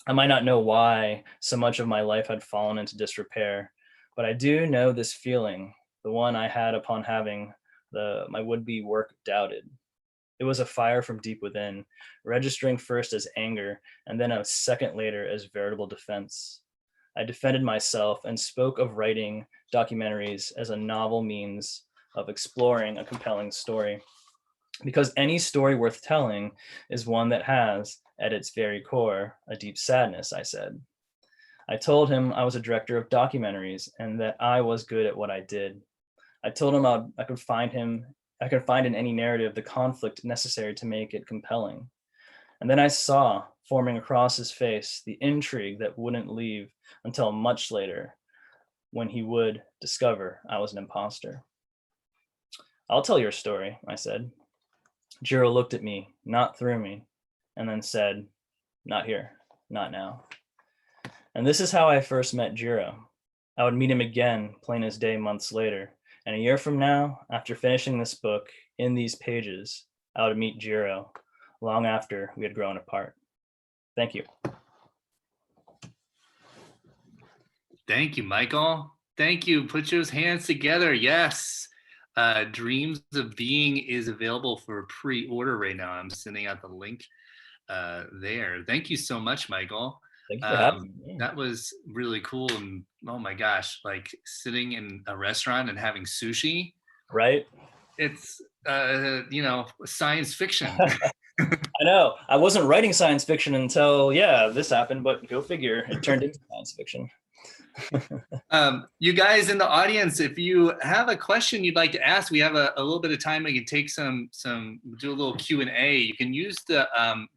I might not know why so much of my life had fallen into disrepair, but I do know this feeling, the one I had upon having my would-be work doubted. It was a fire from deep within, registering first as anger and then a second later as veritable defense. I defended myself and spoke of writing documentaries as a novel means of exploring a compelling story. Because any story worth telling is one that has, at its very core, a deep sadness, I said. I told him I was a director of documentaries and that I was good at what I did. I told him I could find in any narrative the conflict necessary to make it compelling. And then I saw, forming across his face, the intrigue that wouldn't leave until much later, when he would discover I was an imposter. I'll tell your story, I said. Jiro looked at me, not through me, and then said, not here, not now. And this is how I first met Jiro. I would meet him again, plain as day, months later. And a year from now, after finishing this book, in these pages, I would meet Jiro, long after we had grown apart. Thank you. Thank you, Michael. Thank you. Put your hands together. Yes. Dreams of Being is available for pre-order right now. I'm sending out the link there. Thank you so much, Michael. Thank you for having me. That was really cool. And oh my gosh, like sitting in a restaurant and having sushi. Right? It's science fiction. I know. I wasn't writing science fiction until, this happened, but go figure, it turned into science fiction. You guys in the audience, if you have a question you'd like to ask, we have a little bit of time. We can take do a little Q&A. You can use the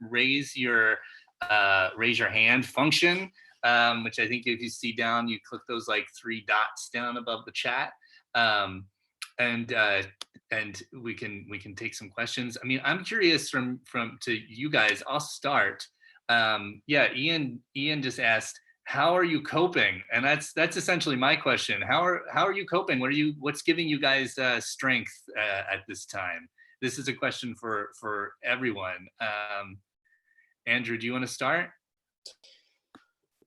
raise your hand function, which I think if you see down, you click those like 3 dots down above the chat. And we can take some questions. I mean, I'm curious from to you guys. I'll start. Ian just asked, how are you coping? And that's essentially my question. How are you coping? What's giving you guys strength at this time? This is a question for everyone. Andrew, do you want to start?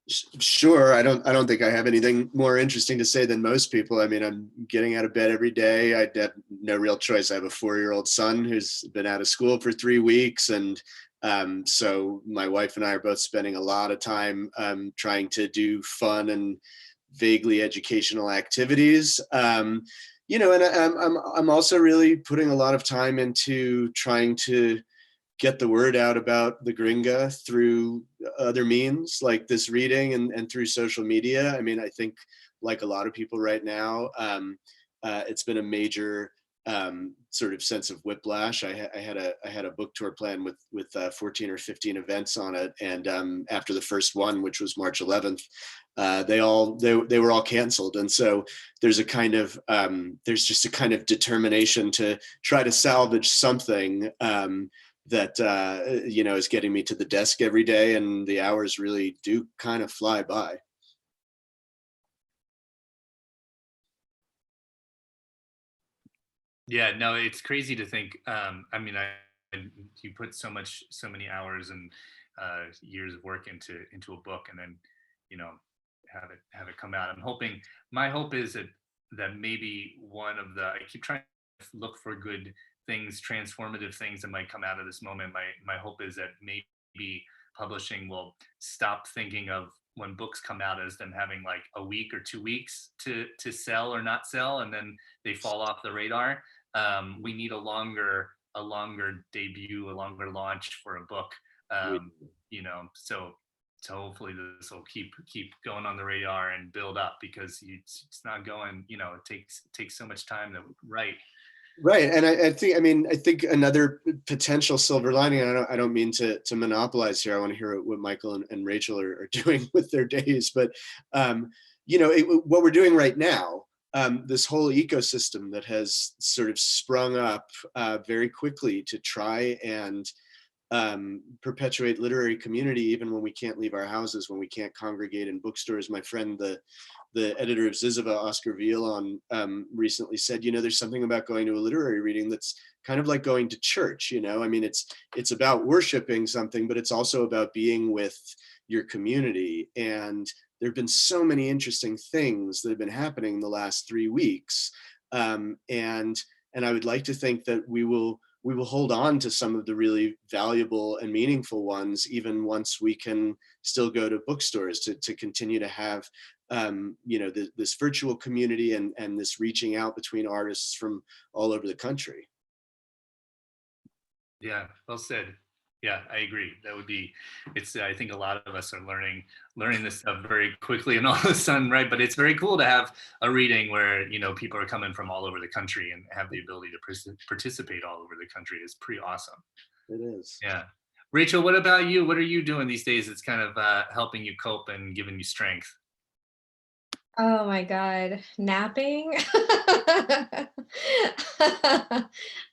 Sure. I don't think I have anything more interesting to say than most people. I mean, I'm getting out of bed every day. I have no real choice. I have a 4-year-old son who's been out of school for 3 weeks, and so my wife and I are both spending a lot of time trying to do fun and vaguely educational activities. And I'm also really putting a lot of time into trying to get the word out about the GRINGA through other means like this reading and through social media. I mean, I think like a lot of people right now, it's been a major sort of sense of whiplash. I had a book tour plan with 14 or 15 events on it, and after the first one, which was March 11th, they were all canceled. And so there's just a kind of determination to try to salvage something that is getting me to the desk every day, and the hours really do kind of fly by. Yeah, no, it's crazy to think. I mean, you put so many hours and years of work into a book, and then have it come out. My hope is that maybe I keep trying to look for good things, transformative things that might come out of this moment. My hope is that maybe publishing will stop thinking of when books come out as them having like a week or 2 weeks to sell or not sell, and then they fall off the radar. We need a longer debut, a longer launch for a book. So hopefully this will keep going on the radar and build up, because it's not going. It takes so much time to write. Right, and I think another potential silver lining, and I don't mean to monopolize here. I want to hear what Michael and Rachel are doing with their days, but what we're doing right now, this whole ecosystem that has sort of sprung up very quickly to try and perpetuate literary community, even when we can't leave our houses, when we can't congregate in bookstores. My friend, the editor of Zizova, Oscar Villon, recently said, there's something about going to a literary reading that's kind of like going to church. I mean, it's about worshiping something, but it's also about being with your community. And there have been so many interesting things that have been happening in the last 3 weeks. And I would like to think that we will hold on to some of the really valuable and meaningful ones, even once we can still go to bookstores, to continue to have this virtual community and this reaching out between artists from all over the country. Yeah, well said. Yeah, I agree. I think a lot of us are learning this stuff very quickly and all of a sudden, right? But it's very cool to have a reading where, people are coming from all over the country and have the ability to participate all over the country. Is pretty awesome. It is. Yeah. Rachel, what about you? What are you doing these days that's kind of helping you cope and giving you strength? Oh my God, napping?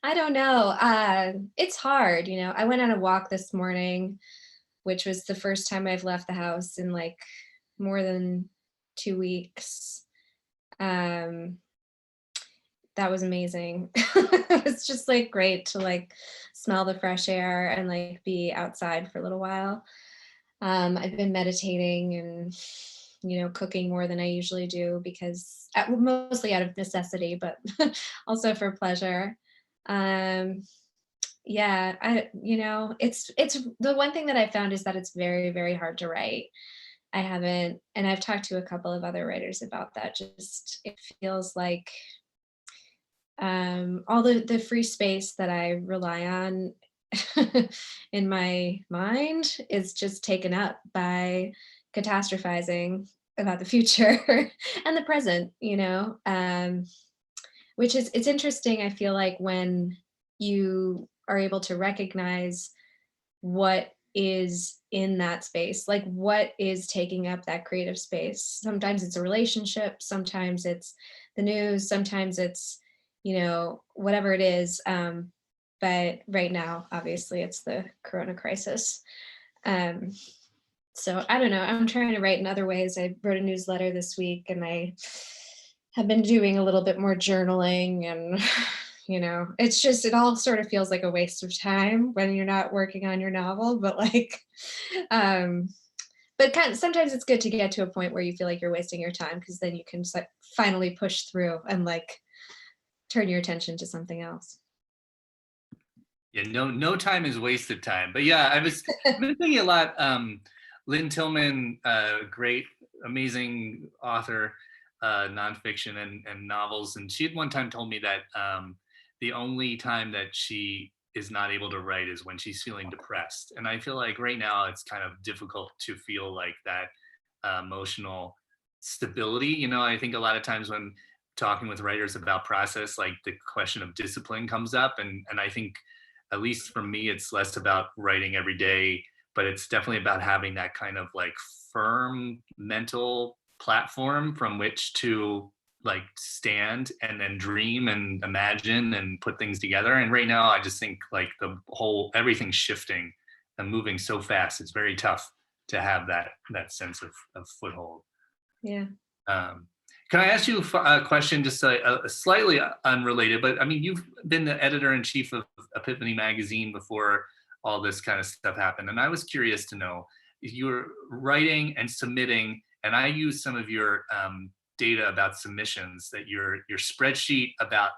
I don't know. It's hard, I went on a walk this morning, which was the first time I've left the house in like more than 2 weeks. That was amazing. It was just like great to like smell the fresh air and like be outside for a little while. I've been meditating and cooking more than I usually do, because mostly out of necessity, but also for pleasure. It's the one thing that I found is that it's very, very hard to write. And I've talked to a couple of other writers about that. Just, it feels like all the free space that I rely on in my mind is just taken up by catastrophizing about the future and the present, which is, it's interesting. I feel like when you are able to recognize what is in that space, like what is taking up that creative space. Sometimes it's a relationship, sometimes it's the news, sometimes it's, whatever it is. But right now, obviously, it's the Corona crisis. So I don't know, I'm trying to write in other ways. I wrote a newsletter this week, and I have been doing a little bit more journaling, and it's just, it all sort of feels like a waste of time when you're not working on your novel, but like, but sometimes it's good to get to a point where you feel like you're wasting your time, because then you can finally push through and like turn your attention to something else. Yeah, no time is wasted time. But yeah, I've been thinking a lot. Lynn Tillman, great, amazing author, nonfiction and novels. And she had one time told me that the only time that she is not able to write is when she's feeling depressed. And I feel like right now it's kind of difficult to feel like that emotional stability. I think a lot of times when talking with writers about process, like the question of discipline comes up. And I think, at least for me, it's less about writing every day, but it's definitely about having that kind of like firm mental platform from which to like stand and then dream and imagine and put things together. And right now, I just think like everything's shifting and moving so fast. It's very tough to have that sense of foothold. Yeah. Can I ask you a question, just slightly unrelated, but I mean, you've been the editor-in-chief of Epiphany magazine before all this kind of stuff happened. And I was curious to know, if you're writing and submitting, and I use some of your data about submissions, that your spreadsheet about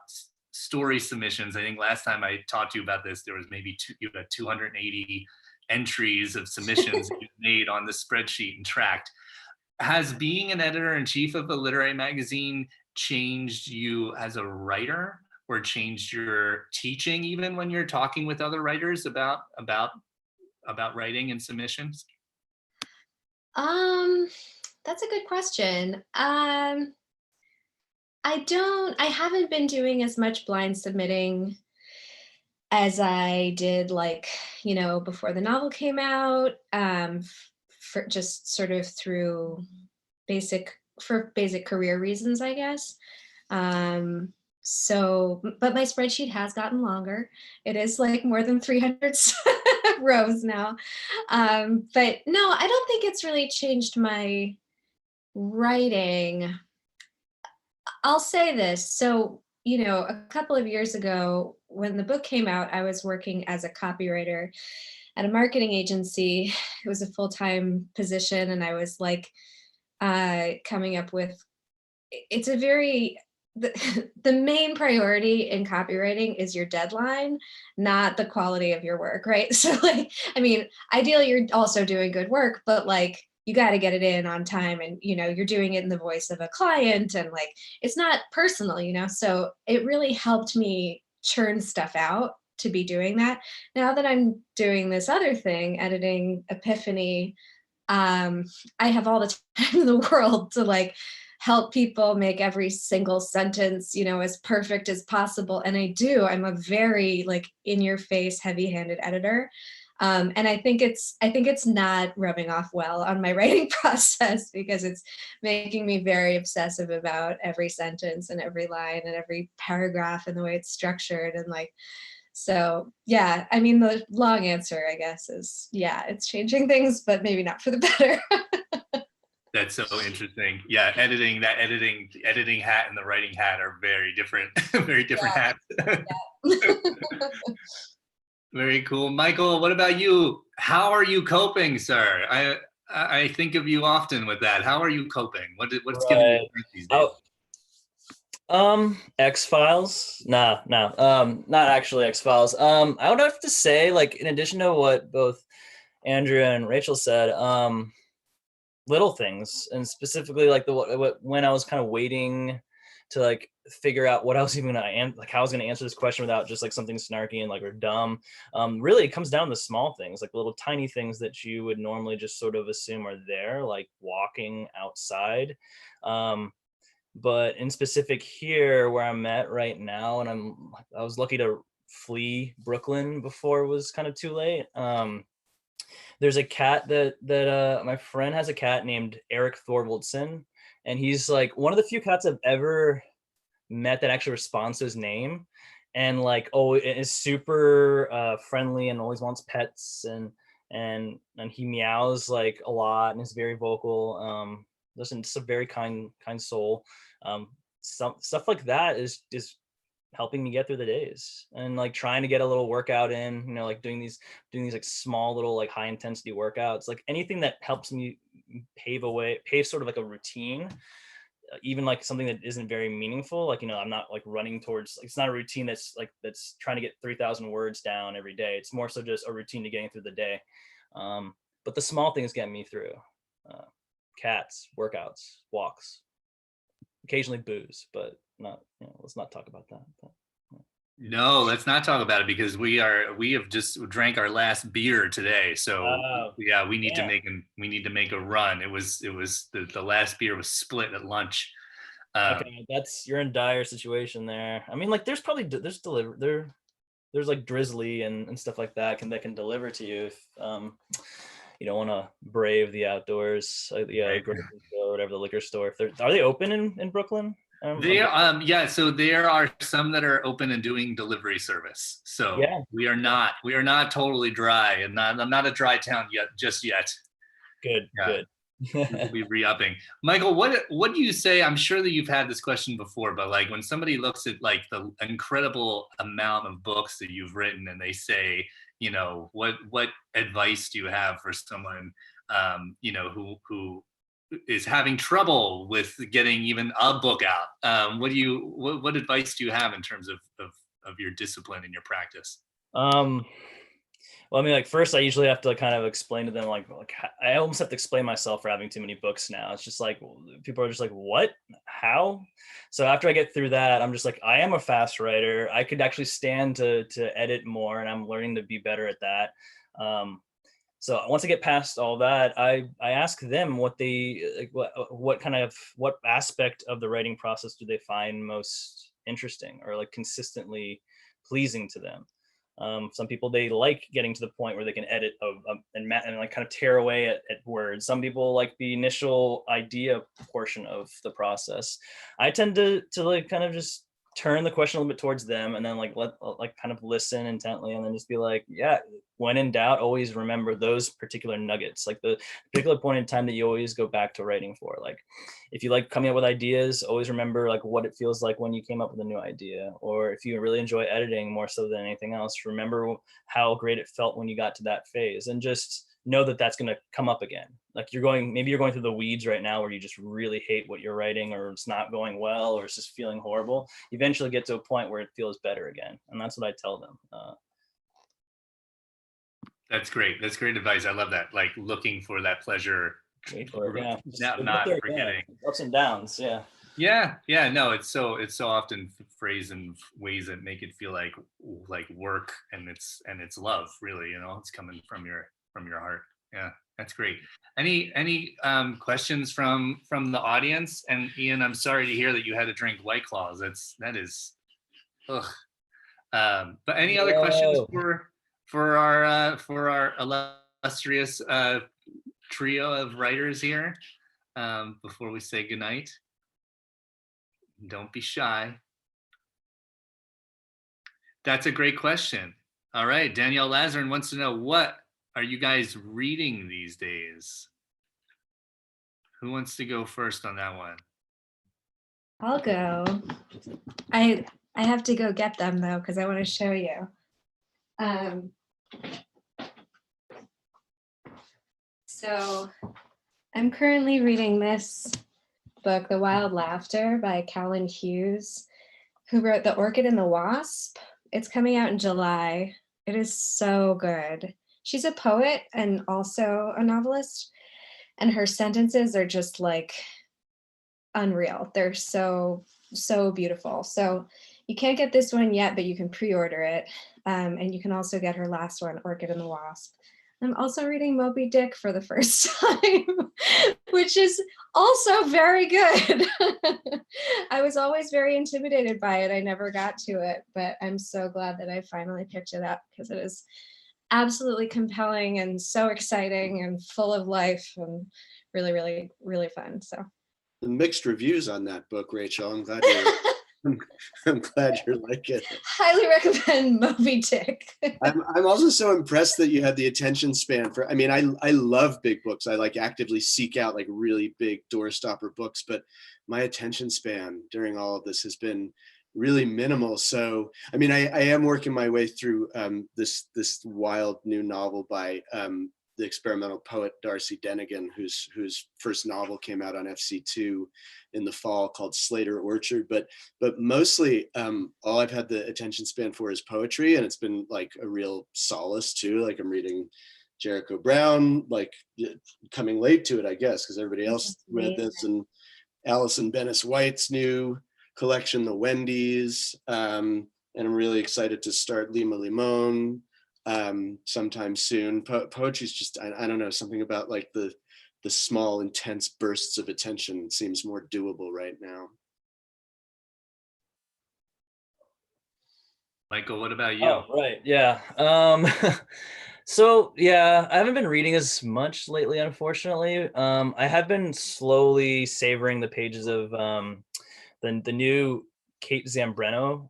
story submissions, I think last time I talked to you about this, there was maybe you had 280 entries of submissions that you made on the spreadsheet and tracked. Has being an editor-in-chief of a literary magazine changed you as a writer, or changed your teaching even when you're talking with other writers about writing and submissions? That's a good question. I haven't been doing as much blind submitting as I did, like, before the novel came out, for just sort of through basic career reasons, I guess. So, but my spreadsheet has gotten longer. It is like more than 300 rows now. But no, I don't think it's really changed my writing. I'll say this. So, a couple of years ago, when the book came out, I was working as a copywriter at a marketing agency. It was a full-time position, and I was like coming up with, it's a very, the main priority in copywriting is your deadline, not the quality of your work, right? So like, I mean, ideally you're also doing good work, but like, you got to get it in on time, and you're doing it in the voice of a client, and like, it's not personal, so it really helped me churn stuff out to be doing that. Now that I'm doing this other thing, editing Epiphany, I have all the time in the world to like help people make every single sentence, as perfect as possible. And I do. I'm a very like in your face, heavy-handed editor. And I think it's not rubbing off well on my writing process, because it's making me very obsessive about every sentence and every line and every paragraph and the way it's structured. And like, so yeah, I mean, the long answer, I guess, is yeah, it's changing things, but maybe not for the better. That's so interesting. Yeah, editing hat and the writing hat are very different, very different hats. Yeah. Very cool. Michael, what about you? How are you coping, sir? I think of you often with that. How are you coping? What's giving you these days? X-Files? No, not actually X-Files. I would have to say, like, in addition to what both Andrea and Rachel said, little things, and specifically like when I was kind of waiting to like figure out what I was even gonna like how I was gonna answer this question without just like something snarky and like or dumb. Really, it comes down to small things, like little tiny things that you would normally just sort of assume are there, like walking outside. But in specific here where I'm at right now, and I was lucky to flee Brooklyn before it was kind of too late. There's a cat that my friend has, a cat named Eric Thorvaldson, and he's like one of the few cats I've ever met that actually responds to his name, and like is super friendly and always wants pets, and he meows like a lot and is very vocal. Listen, just a very kind soul. Some stuff like that is helping me get through the days, and like trying to get a little workout in, you know, like doing these like small little like high intensity workouts, like anything that helps me pave sort of like a routine, even like something that isn't very meaningful. Like, you know, I'm not like running towards, like, it's not a routine that's trying to get 3,000 words down every day. It's more so just a routine to getting through the day. But the small things get me through. Cats, workouts, walks, occasionally booze, but not, you know, let's not talk about that. But, No, let's not talk about it, because we have just drank our last beer today. So yeah, we need to make a run. It was the last beer was split at lunch. Okay, you're in dire situation there. I mean, like there's like Drizzly and stuff like that can deliver to you if you don't want to brave the outdoors. Right. Grocery store, whatever, the liquor store. Are they open in Brooklyn? Yeah, so there are some that are open and doing delivery service. So yeah, we are not totally dry, and I'm not a dry town just yet. Good. We'll be re-upping. Michael, what do you say? I'm sure that you've had this question before, but like when somebody looks at like the incredible amount of books that you've written, and they say, you know, what advice do you have for someone, you know, who is having trouble with getting even a book out? What advice do you have in terms of your discipline and your practice? Well, I mean, like first, I usually have to kind of explain to them, like I almost have to explain myself for having too many books now. It's just like people are just like, what, how? So after I get through that, I'm just like, I am a fast writer. I could actually stand to edit more, and I'm learning to be better at that. So once I get past all that, I ask them what they like, what aspect of the writing process do they find most interesting or like consistently pleasing to them. Some people, they like getting to the point where they can edit and like kind of tear away at words. Some people like the initial idea portion of the process. I tend to like kind of just turn the question a little bit towards them, and then like kind of listen intently, and then just be like, yeah, when in doubt, always remember those particular nuggets, like the particular point in time that you always go back to writing for. Like if you like coming up with ideas, always remember like what it feels like when you came up with a new idea. Or if you really enjoy editing more so than anything else, remember how great it felt when you got to that phase, and just know that that's going to come up again. Like maybe you're going through the weeds right now where you just really hate what you're writing, or it's not going well, or it's just feeling horrible. Eventually get to a point where it feels better again. And that's what I tell them. That's great. That's great advice. I love that. Like looking for that pleasure. Wait for it, yeah. Not forgetting. Ups and downs, yeah. Yeah. No, it's so often phrased in ways that make it feel like work, and it's love, really. You know, it's coming from your heart. Yeah, that's great. Any questions from the audience? And Ian, I'm sorry to hear that you had to drink White Claws. That is, ugh. But any other questions for our illustrious trio of writers here before we say goodnight? Don't be shy. That's a great question. All right, Danielle Lazarin wants to know, what are you guys reading these days? Who wants to go first on that one? I'll go. I have to go get them though, because I want to show you. So I'm currently reading this book, The Wild Laughter by Callan Hughes, who wrote The Orchid and the Wasp. It's coming out in July. It is so good. She's a poet and also a novelist, and her sentences are just like unreal. They're so so beautiful. So you can't get this one yet, but you can pre-order it. And you can also get her last one, Orchid and the Wasp. I'm also reading Moby Dick for the first time, which is also very good. I was always very intimidated by it. I never got to it, but I'm so glad that I finally picked it up because it is absolutely compelling and so exciting and full of life and really, really, really fun. So The mixed reviews on that book, Rachel. I'm glad I'm glad you're like it. highly recommend Moby Dick. I'm also so impressed that you had the attention span for, I mean, I love big books. I like actively seek out like really big doorstopper books, but my attention span during all of this has been really minimal. So, I mean, I am working my way through this wild new novel by the experimental poet Darcy Denigan, whose first novel came out on FC2 in the fall called Slater Orchard. But mostly all I've had the attention span for is poetry, and it's been like a real solace too. Like I'm reading Jericho Brown, like coming late to it, I guess, because everybody else read this, and Alison Bennis White's new collection, The Wendy's, and I'm really excited to start Lima Limon sometime soon. Poetry's just, I don't know, something about like the small, intense bursts of attention seems more doable right now. Michael, what about you? Oh, right. Yeah. So yeah, I haven't been reading as much lately, unfortunately. I have been slowly savoring the pages of the new Kate Zambrano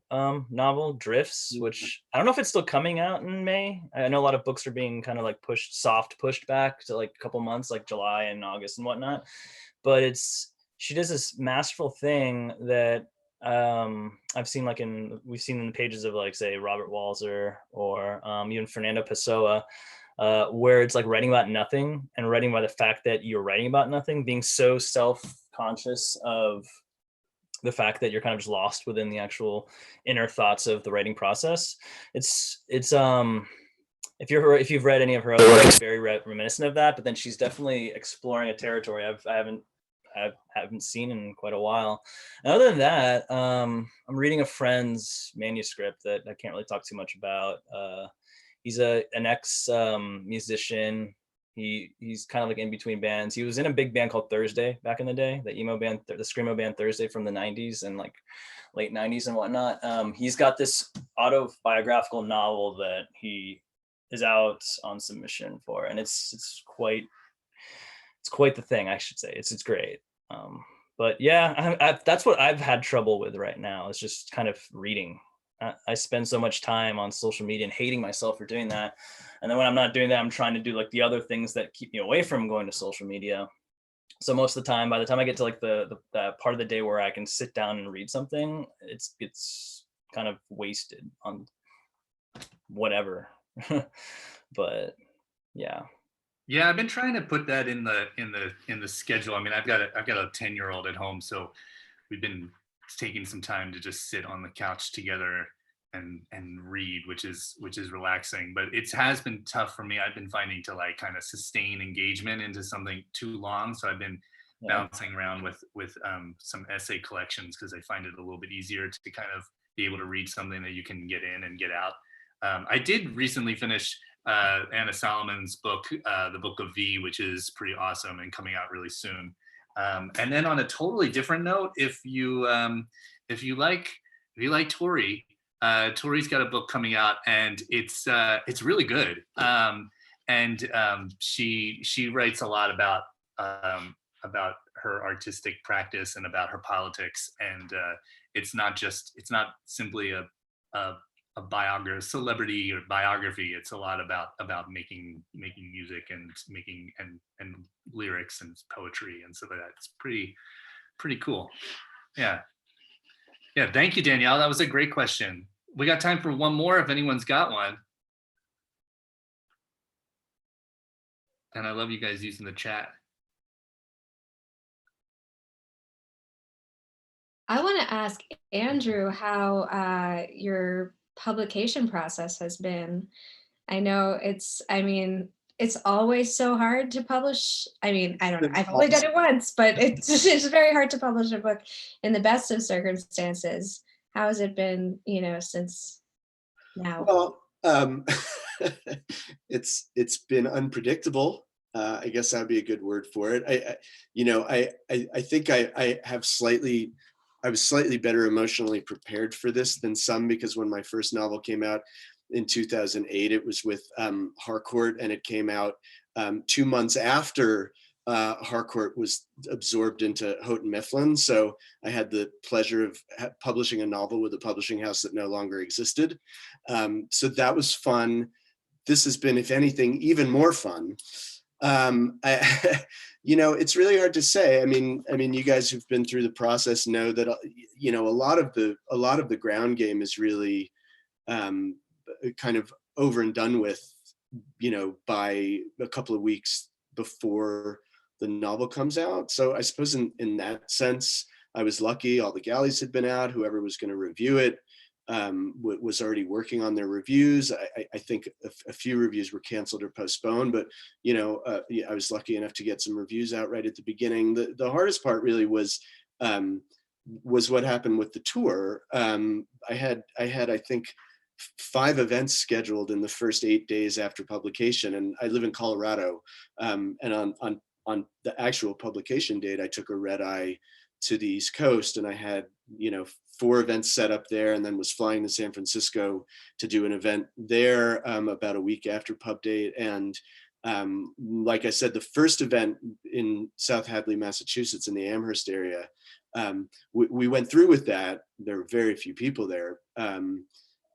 novel, Drifts, which I don't know if it's still coming out in May. I know a lot of books are being kind of like pushed back to like a couple months, like July and August and whatnot. But she does this masterful thing that I've seen we've seen in the pages of like say Robert Walser or even Fernando Pessoa, where it's like writing about nothing and writing by the fact that you're writing about nothing, being so self-conscious of the fact that you're kind of just lost within the actual inner thoughts of the writing process. It's if you've read any of her other work, it's very reminiscent of that, but then she's definitely exploring a territory I haven't seen in quite a while. And other than that, I'm reading a friend's manuscript that I can't really talk too much about. He's an ex musician. He's kind of like in between bands. He was in a big band called Thursday back in the day, the emo band, the screamo band Thursday from the 90s and like late 90s and whatnot. He's got this autobiographical novel that he is out on submission for, and it's quite the thing, I should say. It's great. But yeah, that's what I've had trouble with right now, is just kind of reading. I spend so much time on social media and hating myself for doing that. And then when I'm not doing that, I'm trying to do like the other things that keep me away from going to social media. So most of the time, by the time I get to like the part of the day where I can sit down and read something, it's kind of wasted on whatever. But yeah. Yeah, I've been trying to put that in the schedule. I mean, I've got a 10-year-old at home, so we've been taking some time to just sit on the couch together and read, which is relaxing. But it has been tough for me. I've been finding to like kind of sustain engagement into something too long. So I've been bouncing around with some essay collections because I find it a little bit easier to kind of be able to read something that you can get in and get out. I did recently finish Anna Solomon's book, The Book of V, which is pretty awesome and coming out really soon. And then on a totally different note, if you like Tori, Tori's got a book coming out, and it's really good. She writes a lot about her artistic practice and about her politics, and it's not simply a celebrity or biography. It's a lot about making music and making and lyrics and poetry and stuff like that. It's pretty cool. Yeah. Thank you, Danielle. That was a great question. We got time for one more if anyone's got one. And I love you guys using the chat. I want to ask Andrew how your publication process has been. I know it's always so hard to publish. I mean, I don't know. I've only done it once, but it's very hard to publish a book in the best of circumstances. How has it been, since now? Well, it's been unpredictable. I guess that'd be a good word for it. I think I was slightly better emotionally prepared for this than some, because when my first novel came out in 2008, it was with Harcourt, and it came out 2 months after Harcourt was absorbed into Houghton Mifflin. So I had the pleasure of publishing a novel with a publishing house that no longer existed. So that was fun. This has been, if anything, even more fun. It's really hard to say. I mean, you guys who've been through the process know that, a lot of the ground game is really kind of over and done with, by a couple of weeks before the novel comes out. So I suppose in that sense, I was lucky. All the galleys had been out. Whoever was going to review it was already working on their reviews. I think a few reviews were canceled or postponed, but I was lucky enough to get some reviews out right at the beginning. The hardest part really was what happened with the tour. I had I think 5 events scheduled in the first 8 days after publication, and I live in Colorado. And on the actual publication date, I took a red eye to the East Coast, and I had 4 events set up there, and then was flying to San Francisco to do an event there about a week after pub date. And like I said, the first event in South Hadley, Massachusetts, in the Amherst area, we went through with that. There were very few people there.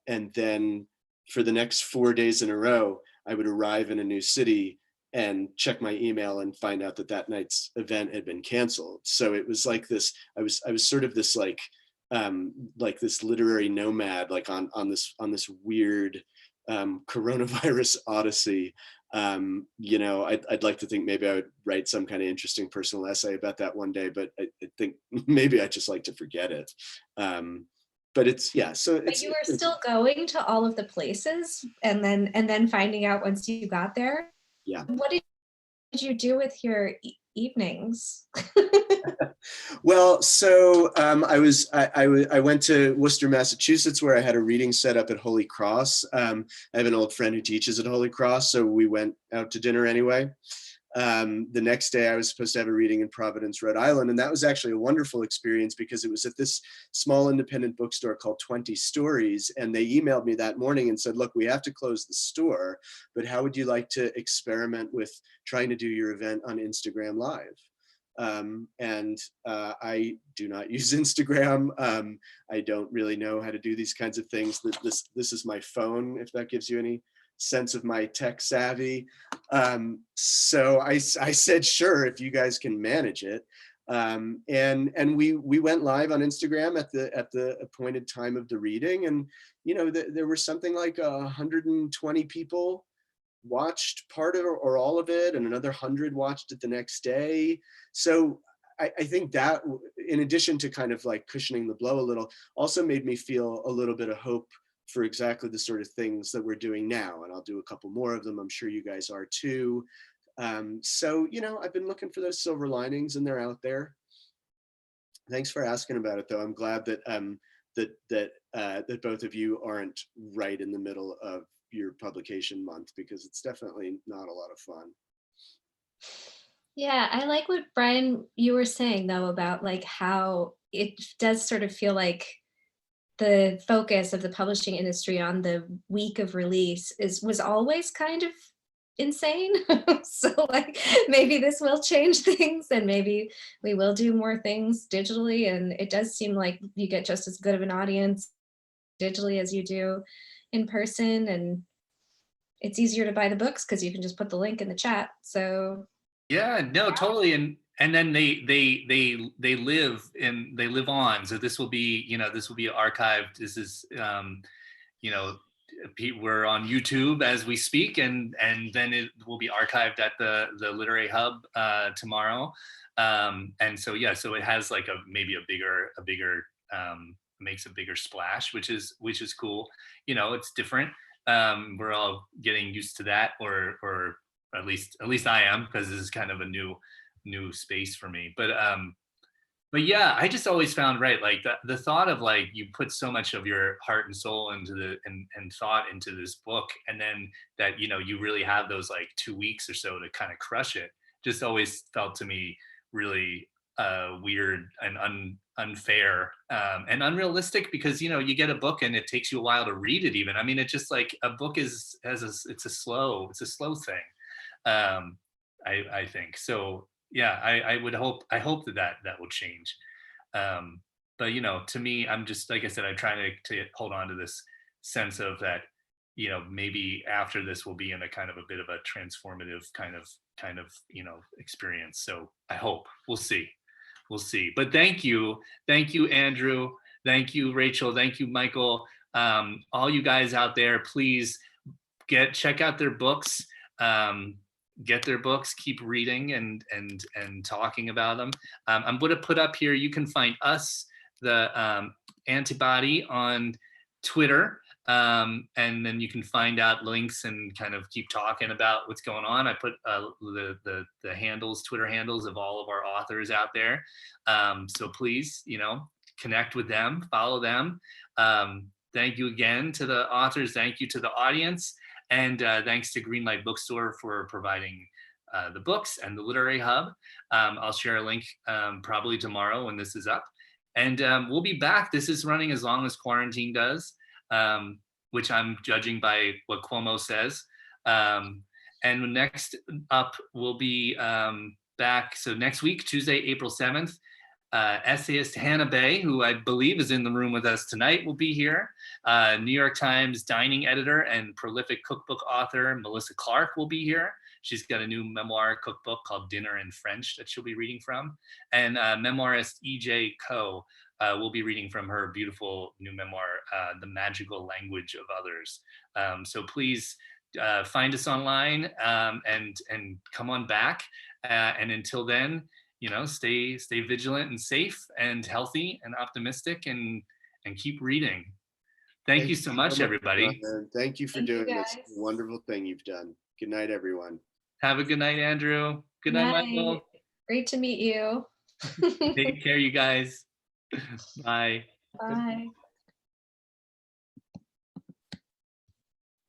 And then for the next 4 days in a row, I would arrive in a new city and check my email and find out that night's event had been canceled. So it was like this, I was sort of this like this literary nomad, like on this weird coronavirus odyssey. I'd like to think maybe I would write some kind of interesting personal essay about that one day, but I think maybe I just like to forget it. But But you were still going to all of the places, and then finding out once you got there. Yeah. What did you do with your evenings? Well, so I went to Worcester, Massachusetts, where I had a reading set up at Holy Cross. I have an old friend who teaches at Holy Cross, so we went out to dinner anyway. The next day I was supposed to have a reading in Providence, Rhode Island. And that was actually a wonderful experience, because it was at this small independent bookstore called 20 Stories. And they emailed me that morning and said, look, we have to close the store, but how would you like to experiment with trying to do your event on Instagram Live? I do not use Instagram. I don't really know how to do these kinds of things. This is my phone, if that gives you any sense of my tech savvy. So I said, sure, if you guys can manage it. And we went live on Instagram at the appointed time of the reading. And, there were something like 120 people watched part of it or all of it, and another 100 watched it the next day. So I think that, in addition to kind of like cushioning the blow a little, also made me feel a little bit of hope for exactly the sort of things that we're doing now. And I'll do a couple more of them. I'm sure you guys are too. So, I've been looking for those silver linings, and they're out there. Thanks for asking about it, though. I'm glad that that both of you aren't right in the middle of your publication month, because it's definitely not a lot of fun. Yeah, I like what Brian, you were saying though, about like how it does sort of feel like the focus of the publishing industry on the week of release was always kind of insane. So like maybe this will change things, and maybe we will do more things digitally. And it does seem like you get just as good of an audience digitally as you do in person. And it's easier to buy the books because you can just put the link in the chat. So yeah, no, totally. And then they live on. So this will be, archived. This is, we're on YouTube as we speak, and then it will be archived at the Literary Hub tomorrow. And so so it has like maybe a bigger makes a bigger splash, which is cool. It's different. We're all getting used to that, or at least I am, because this is kind of a new space for me. But yeah, I just always found, right, like the thought of like you put so much of your heart and soul into and thought into this book, and then that, you know, you really have those like 2 weeks or so to kind of crush it, just always felt to me really weird and unfair and unrealistic, because, you know, you get a book and it takes you a while to read it even. I mean, it's just like a book it's a slow thing. I think so. Yeah, I hope that will change. But, you know, to me, I'm just, like I said, I'm trying to hold on to this sense of that, you know, maybe after this we'll be in a kind of a bit of a transformative kind of, you know, experience. So I hope. We'll see. But thank you, Andrew. Thank you, Rachel. Thank you, Michael. All you guys out there, please check out their books. Get their books, keep reading and talking about them. I'm going to put up here, you can find us, the Antibody, on Twitter, and then you can find out links and kind of keep talking about what's going on. I put the Twitter handles of all of our authors out there, so please, you know, connect with them, follow them. Thank you again to the authors. Thank you to the audience. And thanks to Greenlight Bookstore for providing the books and the Literary Hub. I'll share a link probably tomorrow when this is up. And we'll be back. This is running as long as quarantine does, which I'm judging by what Cuomo says. And next up, we'll be back. So next week, Tuesday, April 7th, essayist Hannah Bay, who I believe is in the room with us tonight, will be here. New York Times dining editor and prolific cookbook author Melissa Clark will be here. She's got a new memoir cookbook called Dinner in French that she'll be reading from. And memoirist E.J. Coe will be reading from her beautiful new memoir, The Magical Language of Others. So please find us online and come on back. And until then, you know, stay vigilant and safe and healthy and optimistic, and keep reading. Thank you so much, everybody. Thank you for doing this wonderful thing you've done. Good night, everyone. Have a good night, Andrew. Good night, Michael. Great to meet you. Take care, you guys. Bye. Bye.